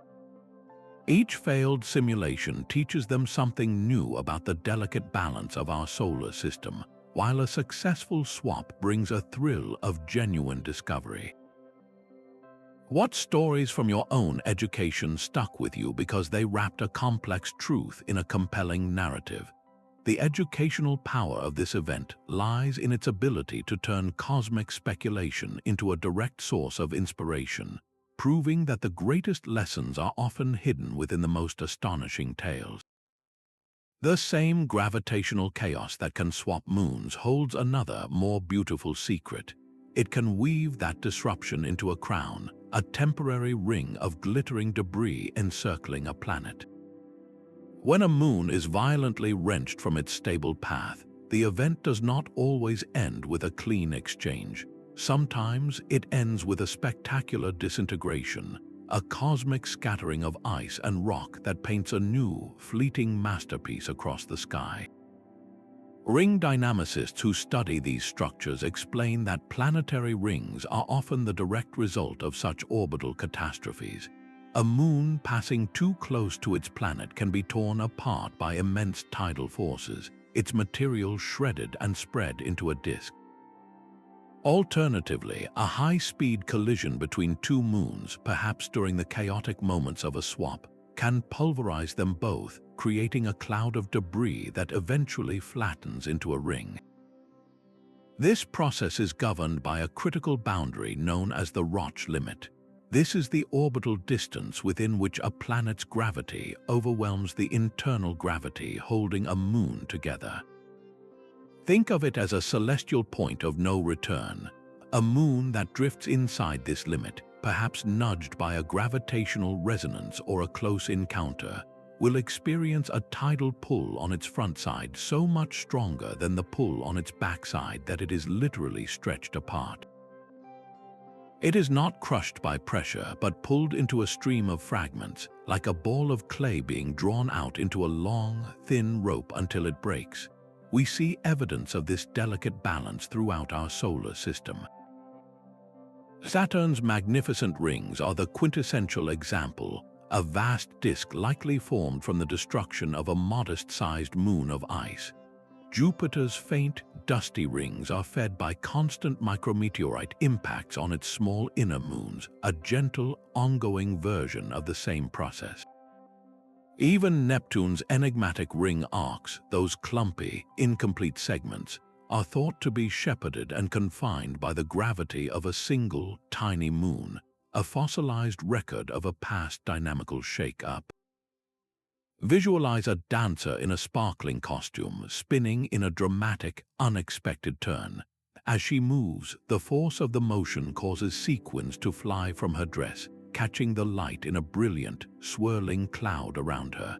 Each failed simulation teaches them something new about the delicate balance of our solar system, while a successful swap brings a thrill of genuine discovery. What stories from your own education stuck with you because they wrapped a complex truth in a compelling narrative? The educational power of this event lies in its ability to turn cosmic speculation into a direct source of inspiration, proving that the greatest lessons are often hidden within the most astonishing tales. The same gravitational chaos that can swap moons holds another, more beautiful secret. It can weave that disruption into a crown, a temporary ring of glittering debris encircling a planet. When a moon is violently wrenched from its stable path, the event does not always end with a clean exchange. Sometimes it ends with a spectacular disintegration, a cosmic scattering of ice and rock that paints a new, fleeting masterpiece across the sky. Ring dynamicists who study these structures explain that planetary rings are often the direct result of such orbital catastrophes. A moon passing too close to its planet can be torn apart by immense tidal forces, its material shredded and spread into a disk. Alternatively, a high-speed collision between two moons, perhaps during the chaotic moments of a swap, can pulverize them both, creating a cloud of debris that eventually flattens into a ring. This process is governed by a critical boundary known as the Roche limit. This is the orbital distance within which a planet's gravity overwhelms the internal gravity holding a moon together. Think of it as a celestial point of no return, a moon that drifts inside this limit, perhaps nudged by a gravitational resonance or a close encounter, will experience a tidal pull on its front side so much stronger than the pull on its backside that it is literally stretched apart. It is not crushed by pressure but pulled into a stream of fragments, like a ball of clay being drawn out into a long, thin rope until it breaks. We see evidence of this delicate balance throughout our solar system. Saturn's magnificent rings are the quintessential example, a vast disk likely formed from the destruction of a modest-sized moon of ice. Jupiter's faint, dusty rings are fed by constant micrometeorite impacts on its small inner moons, a gentle, ongoing version of the same process. Even Neptune's enigmatic ring arcs, those clumpy, incomplete segments, are thought to be shepherded and confined by the gravity of a single, tiny moon, a fossilized record of a past dynamical shake-up. Visualize a dancer in a sparkling costume spinning in a dramatic, unexpected turn. As she moves, the force of the motion causes sequins to fly from her dress, catching the light in a brilliant, swirling cloud around her.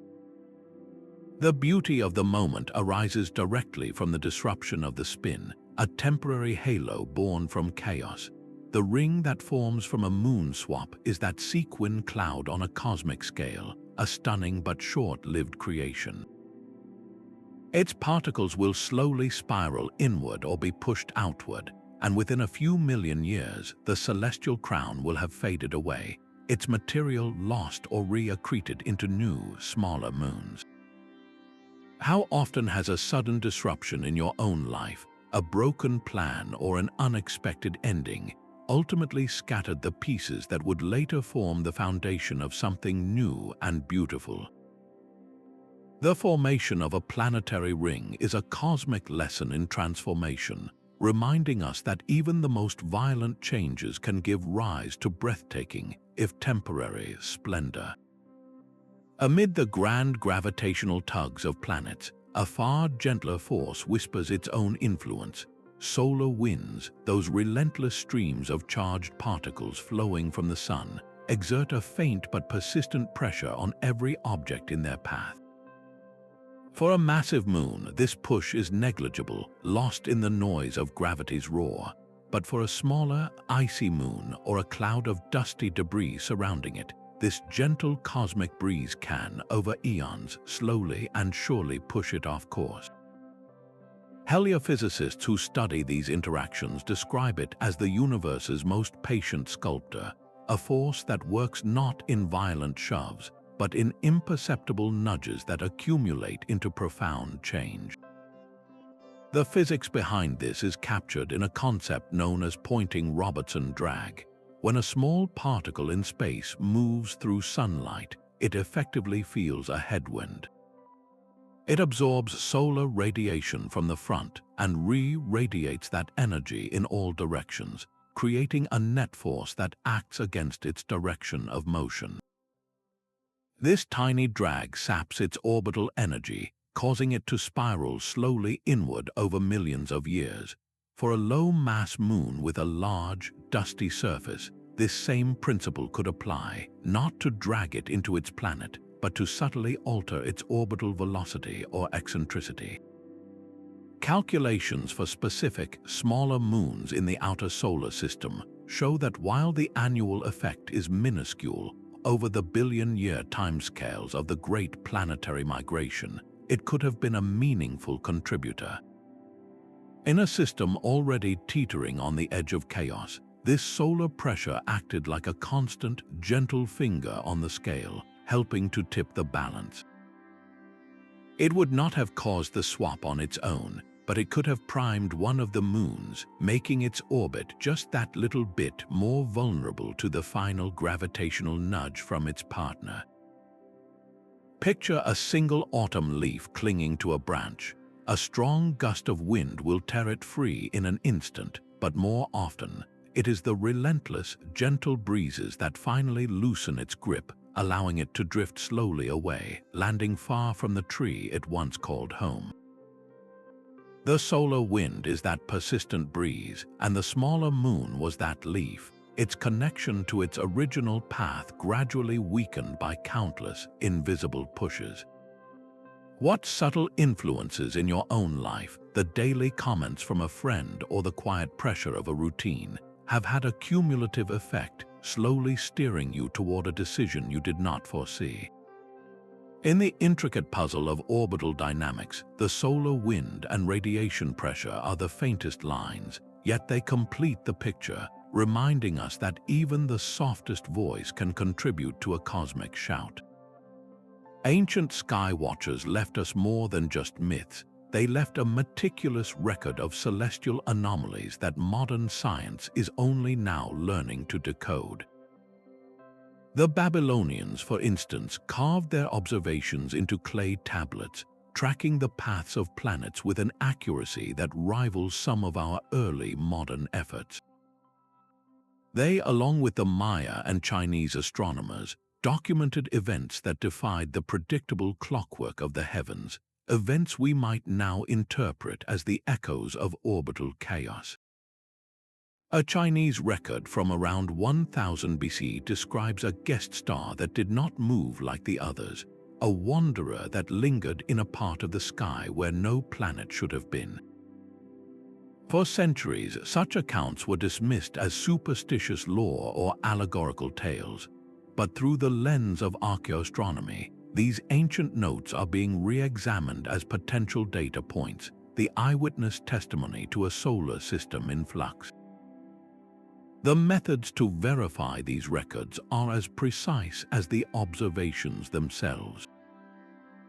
The beauty of the moment arises directly from the disruption of the spin, a temporary halo born from chaos. The ring that forms from a moon swap is that sequin cloud on a cosmic scale, a stunning but short-lived creation. Its particles will slowly spiral inward or be pushed outward, and within a few million years, the celestial crown will have faded away, its material lost or re-accreted into new, smaller moons. How often has a sudden disruption in your own life, a broken plan or an unexpected ending, ultimately scattered the pieces that would later form the foundation of something new and beautiful? The formation of a planetary ring is a cosmic lesson in transformation, reminding us that even the most violent changes can give rise to breathtaking, if temporary, splendor. Amid the grand gravitational tugs of planets, a far gentler force whispers its own influence. Solar winds, those relentless streams of charged particles flowing from the sun, exert a faint but persistent pressure on every object in their path. For a massive moon, this push is negligible, lost in the noise of gravity's roar. But for a smaller, icy moon or a cloud of dusty debris surrounding it, this gentle cosmic breeze can, over eons, slowly and surely push it off course. Heliophysicists who study these interactions describe it as the universe's most patient sculptor, a force that works not in violent shoves, but in imperceptible nudges that accumulate into profound change. The physics behind this is captured in a concept known as pointing Robertson drag. When a small particle in space moves through sunlight, it effectively feels a headwind. It absorbs solar radiation from the front and re-radiates that energy in all directions, creating a net force that acts against its direction of motion. This tiny drag saps its orbital energy, causing it to spiral slowly inward over millions of years. For a low-mass moon with a large, dusty surface, this same principle could apply, not to drag it into its planet, but to subtly alter its orbital velocity or eccentricity. Calculations for specific, smaller moons in the outer solar system show that while the annual effect is minuscule, over the billion-year timescales of the Great Planetary Migration, it could have been a meaningful contributor. In a system already teetering on the edge of chaos, this solar pressure acted like a constant, gentle finger on the scale, helping to tip the balance. It would not have caused the swap on its own, but it could have primed one of the moons, making its orbit just that little bit more vulnerable to the final gravitational nudge from its partner. Picture a single autumn leaf clinging to a branch. A strong gust of wind will tear it free in an instant, but more often, it is the relentless, gentle breezes that finally loosen its grip, allowing it to drift slowly away, landing far from the tree it once called home. The solar wind is that persistent breeze, and the smaller moon was that leaf, its connection to its original path gradually weakened by countless, invisible pushes. What subtle influences in your own life, the daily comments from a friend or the quiet pressure of a routine, have had a cumulative effect, slowly steering you toward a decision you did not foresee? In the intricate puzzle of orbital dynamics, the solar wind and radiation pressure are the faintest lines, yet they complete the picture, reminding us that even the softest voice can contribute to a cosmic shout. Ancient sky watchers left us more than just myths. They left a meticulous record of celestial anomalies that modern science is only now learning to decode. The Babylonians, for instance, carved their observations into clay tablets, tracking the paths of planets with an accuracy that rivals some of our early modern efforts. They, along with the Maya and Chinese astronomers, documented events that defied the predictable clockwork of the heavens, events we might now interpret as the echoes of orbital chaos. A Chinese record from around 1000 BC describes a guest star that did not move like the others, a wanderer that lingered in a part of the sky where no planet should have been. For centuries, such accounts were dismissed as superstitious lore or allegorical tales, but through the lens of archaeoastronomy, these ancient notes are being re-examined as potential data points, the eyewitness testimony to a solar system in flux. The methods to verify these records are as precise as the observations themselves.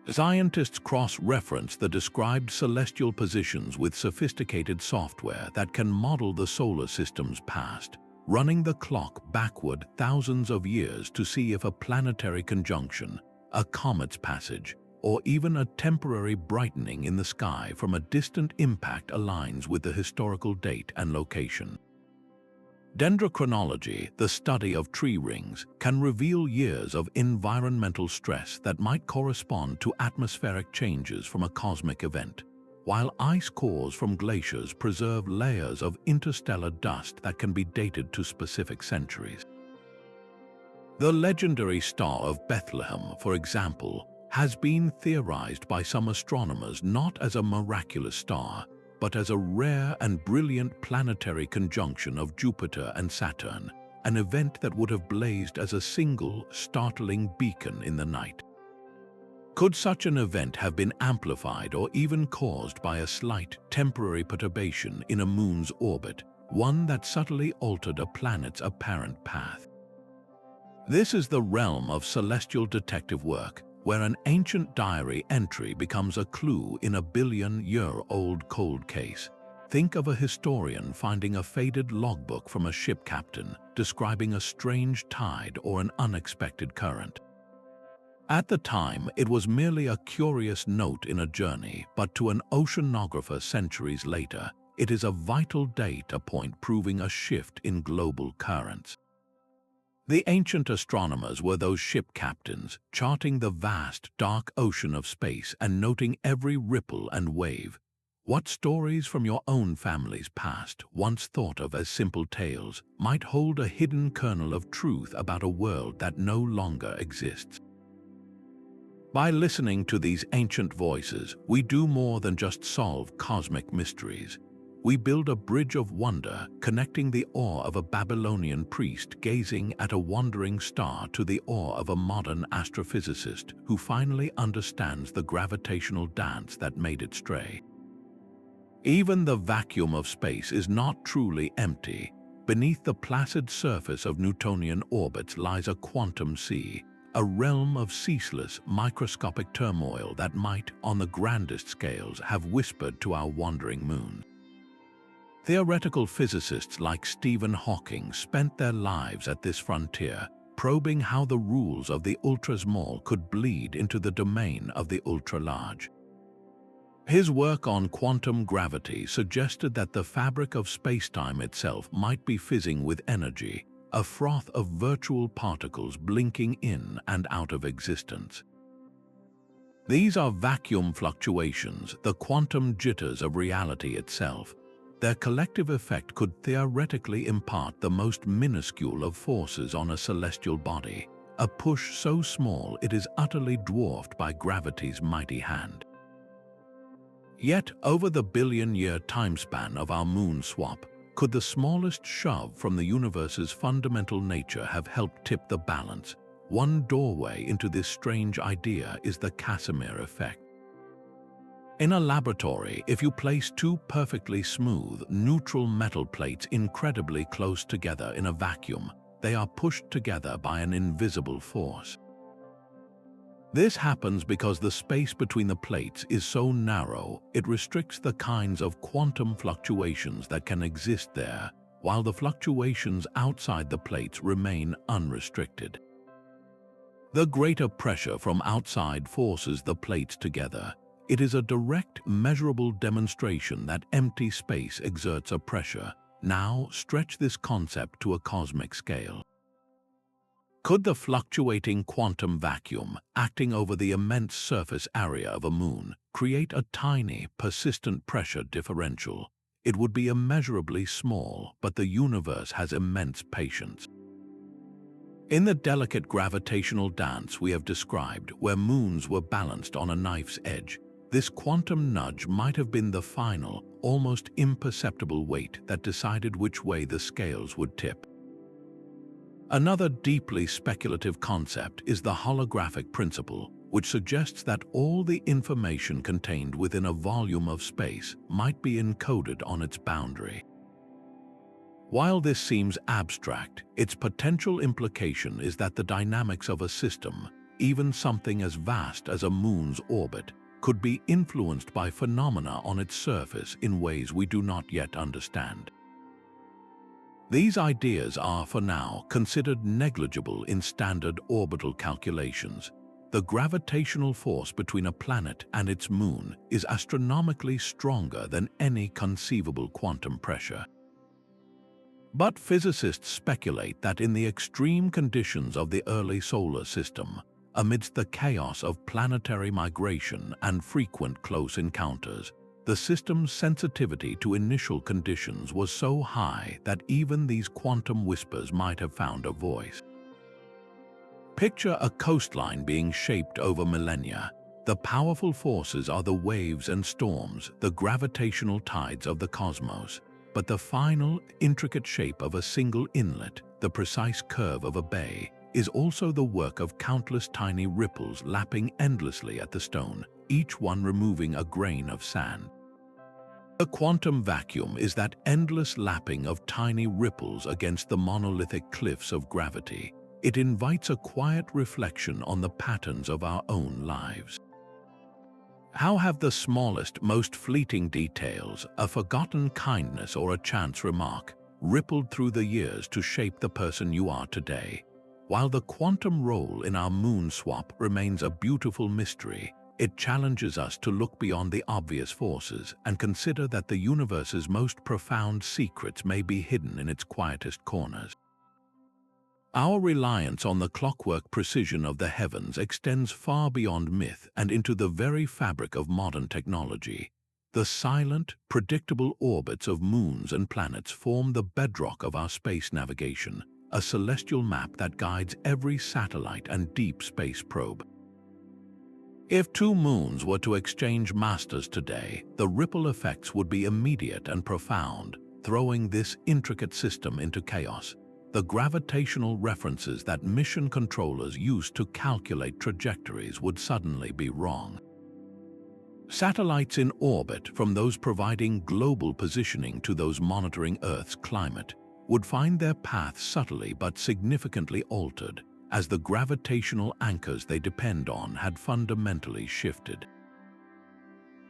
Scientists cross-reference the described celestial positions with sophisticated software that can model the solar system's past, running the clock backward thousands of years to see if a planetary conjunction, a comet's passage, or even a temporary brightening in the sky from a distant impact aligns with the historical date and location. Dendrochronology, the study of tree rings, can reveal years of environmental stress that might correspond to atmospheric changes from a cosmic event, while ice cores from glaciers preserve layers of interstellar dust that can be dated to specific centuries. The legendary Star of Bethlehem, for example, has been theorized by some astronomers not as a miraculous star, but as a rare and brilliant planetary conjunction of Jupiter and Saturn, an event that would have blazed as a single, startling beacon in the night. Could such an event have been amplified or even caused by a slight, temporary perturbation in a moon's orbit, one that subtly altered a planet's apparent path? This is the realm of celestial detective work, where an ancient diary entry becomes a clue in a billion-year-old cold case. Think of a historian finding a faded logbook from a ship captain describing a strange tide or an unexpected current. At the time, it was merely a curious note in a journey, but to an oceanographer centuries later, it is a vital data point proving a shift in global currents. The ancient astronomers were those ship captains, charting the vast, dark ocean of space and noting every ripple and wave. What stories from your own family's past, once thought of as simple tales, might hold a hidden kernel of truth about a world that no longer exists? By listening to these ancient voices, we do more than just solve cosmic mysteries. We build a bridge of wonder, connecting the awe of a Babylonian priest gazing at a wandering star to the awe of a modern astrophysicist who finally understands the gravitational dance that made it stray. Even the vacuum of space is not truly empty. Beneath the placid surface of Newtonian orbits lies a quantum sea, a realm of ceaseless, microscopic turmoil that might, on the grandest scales, have whispered to our wandering moon. Theoretical physicists like Stephen Hawking spent their lives at this frontier, probing how the rules of the ultra-small could bleed into the domain of the ultra-large. His work on quantum gravity suggested that the fabric of spacetime itself might be fizzing with energy, a froth of virtual particles blinking in and out of existence. These are vacuum fluctuations, the quantum jitters of reality itself. Their collective effect could theoretically impart the most minuscule of forces on a celestial body, a push so small it is utterly dwarfed by gravity's mighty hand. Yet, over the billion-year timespan of our moon swap, could the smallest shove from the universe's fundamental nature have helped tip the balance? One doorway into this strange idea is the Casimir effect. In a laboratory, if you place two perfectly smooth, neutral metal plates incredibly close together in a vacuum, they are pushed together by an invisible force. This happens because the space between the plates is so narrow, it restricts the kinds of quantum fluctuations that can exist there, while the fluctuations outside the plates remain unrestricted. The greater pressure from outside forces the plates together. It is a direct, measurable demonstration that empty space exerts a pressure. Now, stretch this concept to a cosmic scale. Could the fluctuating quantum vacuum, acting over the immense surface area of a moon, create a tiny, persistent pressure differential? It would be immeasurably small, but the universe has immense patience. In the delicate gravitational dance we have described, where moons were balanced on a knife's edge, this quantum nudge might have been the final, almost imperceptible weight that decided which way the scales would tip. Another deeply speculative concept is the holographic principle, which suggests that all the information contained within a volume of space might be encoded on its boundary. While this seems abstract, its potential implication is that the dynamics of a system, even something as vast as a moon's orbit, could be influenced by phenomena on its surface in ways we do not yet understand. These ideas are, for now, considered negligible in standard orbital calculations. The gravitational force between a planet and its moon is astronomically stronger than any conceivable quantum pressure. But physicists speculate that in the extreme conditions of the early solar system, amidst the chaos of planetary migration and frequent close encounters, the system's sensitivity to initial conditions was so high that even these quantum whispers might have found a voice. Picture a coastline being shaped over millennia. The powerful forces are the waves and storms, the gravitational tides of the cosmos. But the final, intricate shape of a single inlet, the precise curve of a bay, is also the work of countless tiny ripples lapping endlessly at the stone, each one removing a grain of sand. The quantum vacuum is that endless lapping of tiny ripples against the monolithic cliffs of gravity. It invites a quiet reflection on the patterns of our own lives. How have the smallest, most fleeting details, a forgotten kindness or a chance remark, rippled through the years to shape the person you are today? While the quantum role in our moon swap remains a beautiful mystery, it challenges us to look beyond the obvious forces and consider that the universe's most profound secrets may be hidden in its quietest corners. Our reliance on the clockwork precision of the heavens extends far beyond myth and into the very fabric of modern technology. The silent, predictable orbits of moons and planets form the bedrock of our space navigation, a celestial map that guides every satellite and deep space probe. If two moons were to exchange masters today, the ripple effects would be immediate and profound, throwing this intricate system into chaos. The gravitational references that mission controllers use to calculate trajectories would suddenly be wrong. Satellites in orbit, from those providing global positioning to those monitoring Earth's climate, would find their paths subtly but significantly altered, as the gravitational anchors they depend on had fundamentally shifted.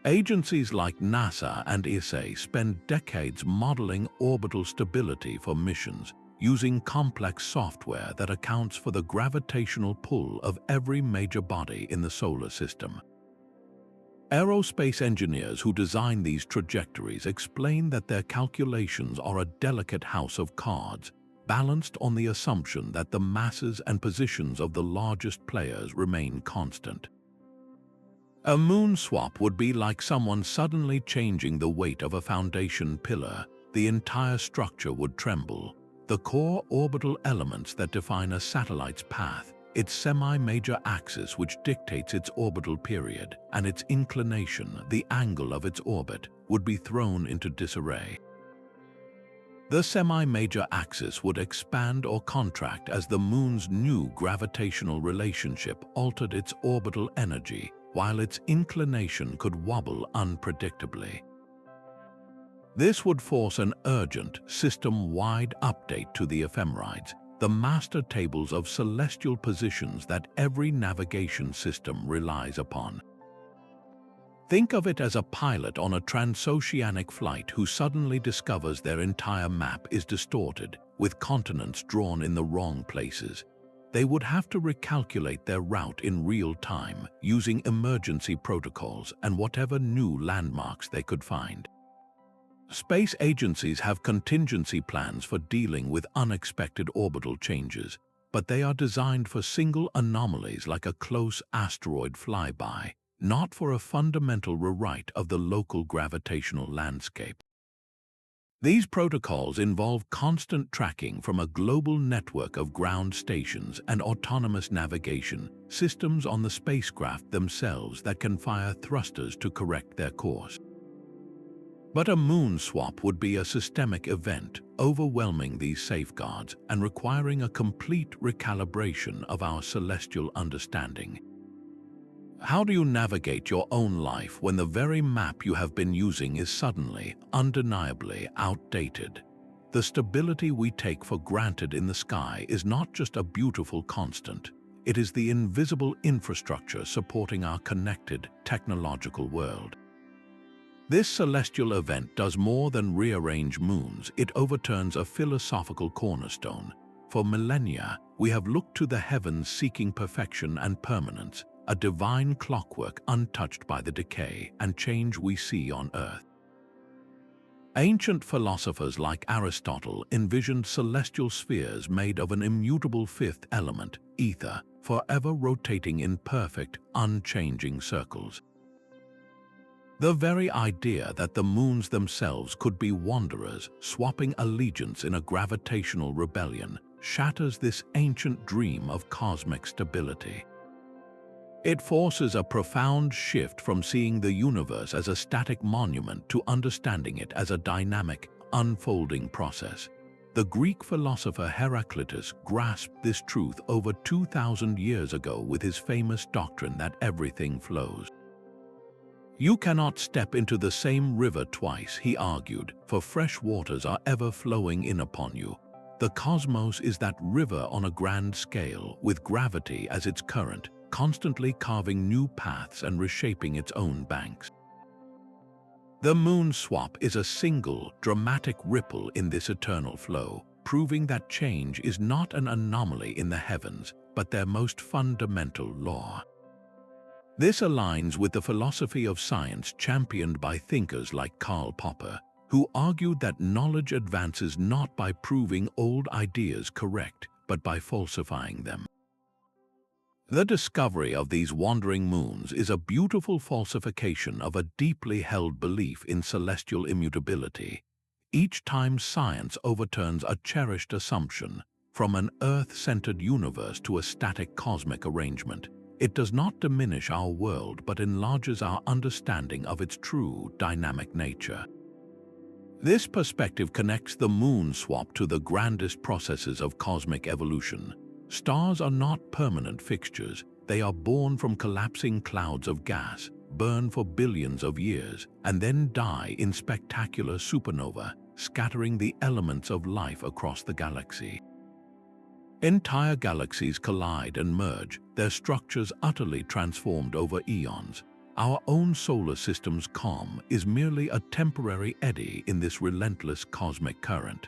Agencies like NASA and ESA spend decades modeling orbital stability for missions, using complex software that accounts for the gravitational pull of every major body in the solar system. Aerospace engineers who design these trajectories explain that their calculations are a delicate house of cards, balanced on the assumption that the masses and positions of the largest players remain constant. A moon swap would be like someone suddenly changing the weight of a foundation pillar. The entire structure would tremble. The core orbital elements that define a satellite's path, its semi-major axis which dictates its orbital period, and its inclination, the angle of its orbit, would be thrown into disarray. The semi-major axis would expand or contract as the moon's new gravitational relationship altered its orbital energy, while its inclination could wobble unpredictably. This would force an urgent, system-wide update to the ephemerides, the master tables of celestial positions that every navigation system relies upon. Think of it as a pilot on a transoceanic flight who suddenly discovers their entire map is distorted, with continents drawn in the wrong places. They would have to recalculate their route in real time, using emergency protocols and whatever new landmarks they could find. Space agencies have contingency plans for dealing with unexpected orbital changes, but they are designed for single anomalies like a close asteroid flyby, not for a fundamental rewrite of the local gravitational landscape. These protocols involve constant tracking from a global network of ground stations and autonomous navigation systems on the spacecraft themselves that can fire thrusters to correct their course. But a moon swap would be a systemic event, overwhelming these safeguards and requiring a complete recalibration of our celestial understanding. How do you navigate your own life when the very map you have been using is suddenly, undeniably outdated? The stability we take for granted in the sky is not just a beautiful constant. It is the invisible infrastructure supporting our connected, technological world. This celestial event does more than rearrange moons, it overturns a philosophical cornerstone. For millennia, we have looked to the heavens seeking perfection and permanence, a divine clockwork untouched by the decay and change we see on Earth. Ancient philosophers like Aristotle envisioned celestial spheres made of an immutable fifth element, ether, forever rotating in perfect, unchanging circles. The very idea that the moons themselves could be wanderers, swapping allegiance in a gravitational rebellion, shatters this ancient dream of cosmic stability. It forces a profound shift from seeing the universe as a static monument to understanding it as a dynamic, unfolding process. The Greek philosopher Heraclitus grasped this truth over 2,000 years ago with his famous doctrine that everything flows. You cannot step into the same river twice, he argued, for fresh waters are ever flowing in upon you. The cosmos is that river on a grand scale, with gravity as its current, constantly carving new paths and reshaping its own banks. The moon swap is a single, dramatic ripple in this eternal flow, proving that change is not an anomaly in the heavens, but their most fundamental law. This aligns with the philosophy of science championed by thinkers like Karl Popper, who argued that knowledge advances not by proving old ideas correct, but by falsifying them. The discovery of these wandering moons is a beautiful falsification of a deeply held belief in celestial immutability. Each time science overturns a cherished assumption, from an Earth-centered universe to a static cosmic arrangement, it does not diminish our world but enlarges our understanding of its true dynamic nature. This perspective connects the moon swap to the grandest processes of cosmic evolution. Stars are not permanent fixtures, they are born from collapsing clouds of gas, burn for billions of years, and then die in spectacular supernova, scattering the elements of life across the galaxy. Entire galaxies collide and merge, their structures utterly transformed over eons. Our own solar system's calm is merely a temporary eddy in this relentless cosmic current.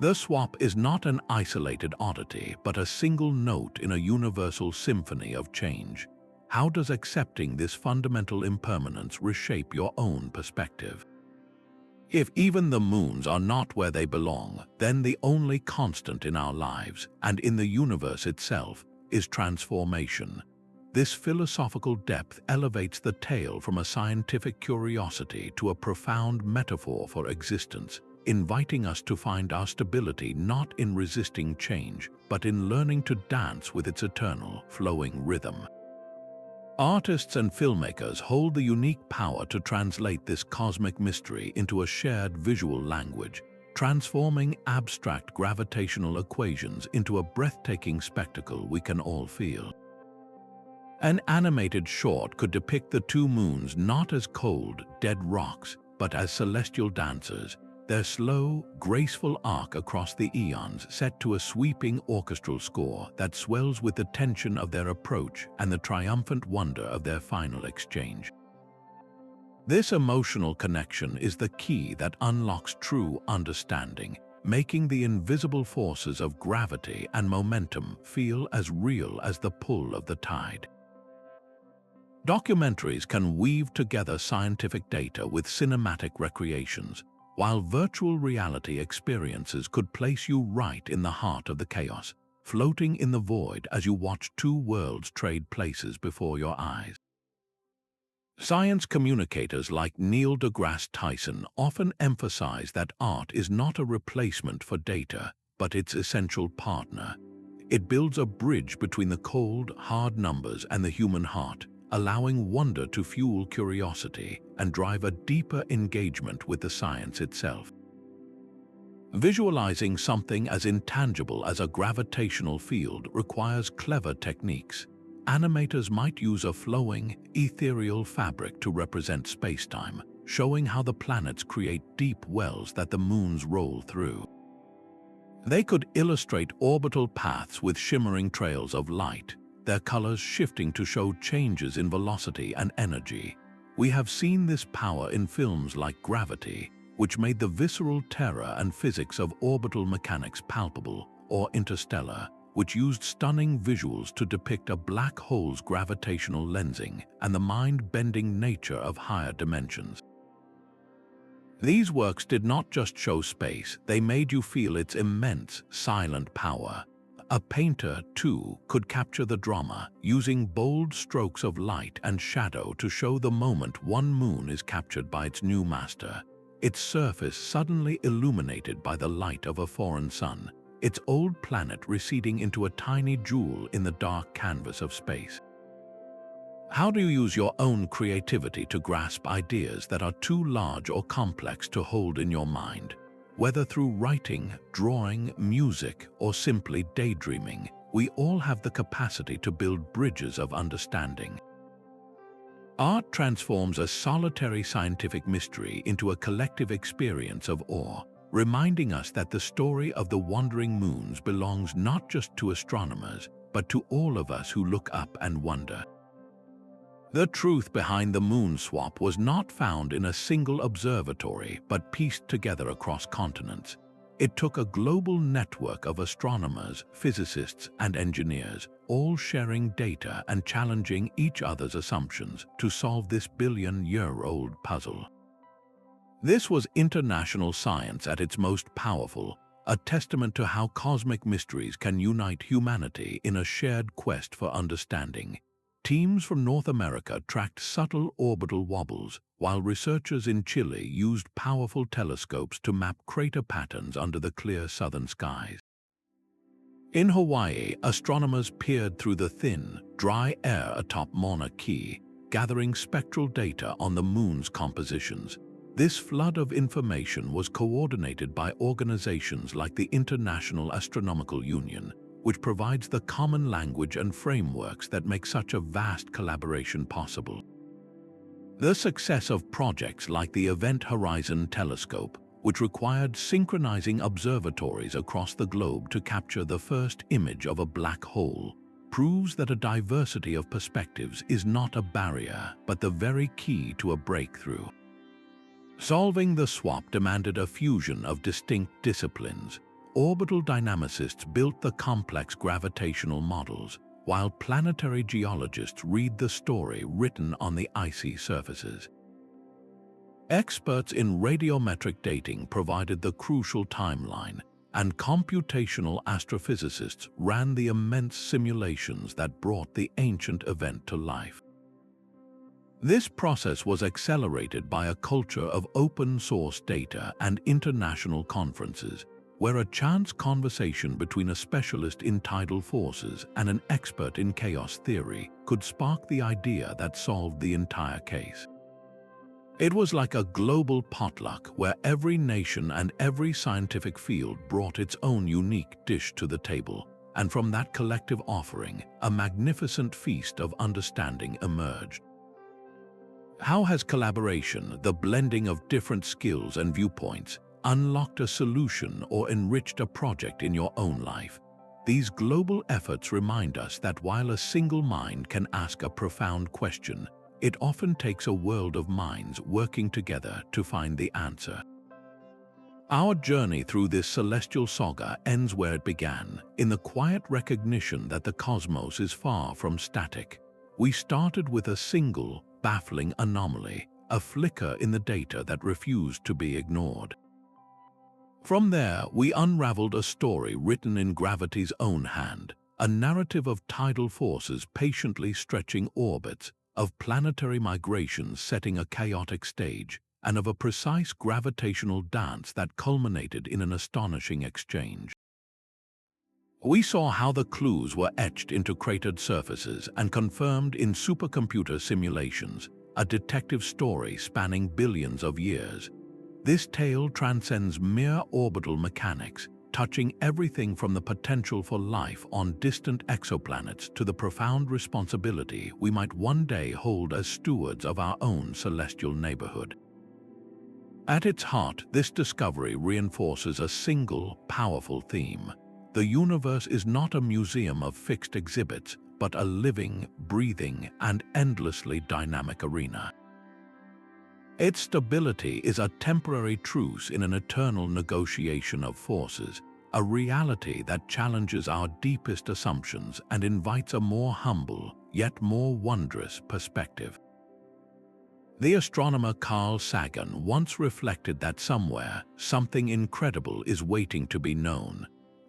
The swap is not an isolated oddity, but a single note in a universal symphony of change. How does accepting this fundamental impermanence reshape your own perspective? If even the moons are not where they belong, then the only constant in our lives, and in the universe itself, is transformation. This philosophical depth elevates the tale from a scientific curiosity to a profound metaphor for existence, inviting us to find our stability not in resisting change, but in learning to dance with its eternal, flowing rhythm. Artists and filmmakers hold the unique power to translate this cosmic mystery into a shared visual language, transforming abstract gravitational equations into a breathtaking spectacle we can all feel. An animated short could depict the two moons not as cold, dead rocks, but as celestial dancers, their slow, graceful arc across the eons set to a sweeping orchestral score that swells with the tension of their approach and the triumphant wonder of their final exchange. This emotional connection is the key that unlocks true understanding, making the invisible forces of gravity and momentum feel as real as the pull of the tide. Documentaries can weave together scientific data with cinematic recreations, while virtual reality experiences could place you right in the heart of the chaos, floating in the void as you watch two worlds trade places before your eyes. Science communicators like Neil deGrasse Tyson often emphasize that art is not a replacement for data, but its essential partner. It builds a bridge between the cold, hard numbers and the human heart, allowing wonder to fuel curiosity and drive a deeper engagement with the science itself. Visualizing something as intangible as a gravitational field requires clever techniques. Animators might use a flowing, ethereal fabric to represent spacetime, showing how the planets create deep wells that the moons roll through. They could illustrate orbital paths with shimmering trails of light, their colors shifting to show changes in velocity and energy. We have seen this power in films like Gravity, which made the visceral terror and physics of orbital mechanics palpable, or Interstellar, which used stunning visuals to depict a black hole's gravitational lensing and the mind-bending nature of higher dimensions. These works did not just show space, they made you feel its immense, silent power. A painter, too, could capture the drama, using bold strokes of light and shadow to show the moment one moon is captured by its new master, its surface suddenly illuminated by the light of a foreign sun, its old planet receding into a tiny jewel in the dark canvas of space. How do you use your own creativity to grasp ideas that are too large or complex to hold in your mind? Whether through writing, drawing, music, or simply daydreaming, we all have the capacity to build bridges of understanding. Art transforms a solitary scientific mystery into a collective experience of awe, reminding us that the story of the wandering moons belongs not just to astronomers, but to all of us who look up and wonder. The truth behind the moon swap was not found in a single observatory, but pieced together across continents. It took a global network of astronomers, physicists, and engineers, all sharing data and challenging each other's assumptions to solve this billion-year-old puzzle. This was international science at its most powerful, a testament to how cosmic mysteries can unite humanity in a shared quest for understanding. Teams from North America tracked subtle orbital wobbles, while researchers in Chile used powerful telescopes to map crater patterns under the clear southern skies. In Hawaii, astronomers peered through the thin, dry air atop Mauna Kea, gathering spectral data on the moon's compositions. This flood of information was coordinated by organizations like the International Astronomical Union, which provides the common language and frameworks that make such a vast collaboration possible. The success of projects like the Event Horizon Telescope, which required synchronizing observatories across the globe to capture the first image of a black hole, proves that a diversity of perspectives is not a barrier, but the very key to a breakthrough. Solving the swap demanded a fusion of distinct disciplines. Orbital dynamicists built the complex gravitational models, while planetary geologists read the story written on the icy surfaces. Experts in radiometric dating provided the crucial timeline, and computational astrophysicists ran the immense simulations that brought the ancient event to life. This process was accelerated by a culture of open-source data and international conferences, where a chance conversation between a specialist in tidal forces and an expert in chaos theory could spark the idea that solved the entire case. It was like a global potluck where every nation and every scientific field brought its own unique dish to the table, and from that collective offering, a magnificent feast of understanding emerged. How has collaboration, the blending of different skills and viewpoints, unlocked a solution or enriched a project in your own life? These global efforts remind us that while a single mind can ask a profound question, it often takes a world of minds working together to find the answer. Our journey through this celestial saga ends where it began, in the quiet recognition that the cosmos is far from static. We started with a single, baffling anomaly, a flicker in the data that refused to be ignored. From there, we unraveled a story written in gravity's own hand, a narrative of tidal forces patiently stretching orbits, of planetary migrations setting a chaotic stage, and of a precise gravitational dance that culminated in an astonishing exchange. We saw how the clues were etched into cratered surfaces and confirmed in supercomputer simulations, a detective story spanning billions of years. This tale transcends mere orbital mechanics, touching everything from the potential for life on distant exoplanets to the profound responsibility we might one day hold as stewards of our own celestial neighborhood. At its heart, this discovery reinforces a single, powerful theme. The universe is not a museum of fixed exhibits, but a living, breathing, and endlessly dynamic arena. Its stability is a temporary truce in an eternal negotiation of forces, a reality that challenges our deepest assumptions and invites a more humble, yet more wondrous perspective. The astronomer Carl Sagan once reflected that somewhere, something incredible is waiting to be known.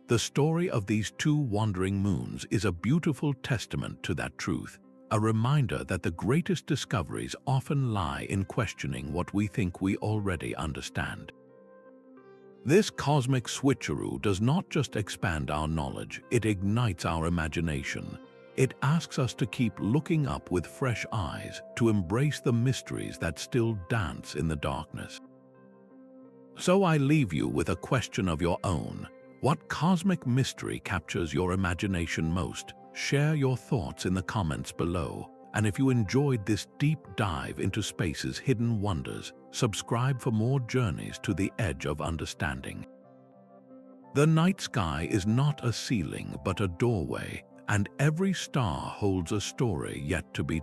The story of these two wandering moons is a beautiful testament to that truth, a reminder that the greatest discoveries often lie in questioning what we think we already understand. This cosmic switcheroo does not just expand our knowledge, it ignites our imagination. It asks us to keep looking up with fresh eyes, to embrace the mysteries that still dance in the darkness. So I leave you with a question of your own. What cosmic mystery captures your imagination most? Share your thoughts in the comments below. And if you enjoyed this deep dive into space's hidden wonders, subscribe for more journeys to the edge of understanding. The night sky is not a ceiling but a doorway, and every star holds a story yet to be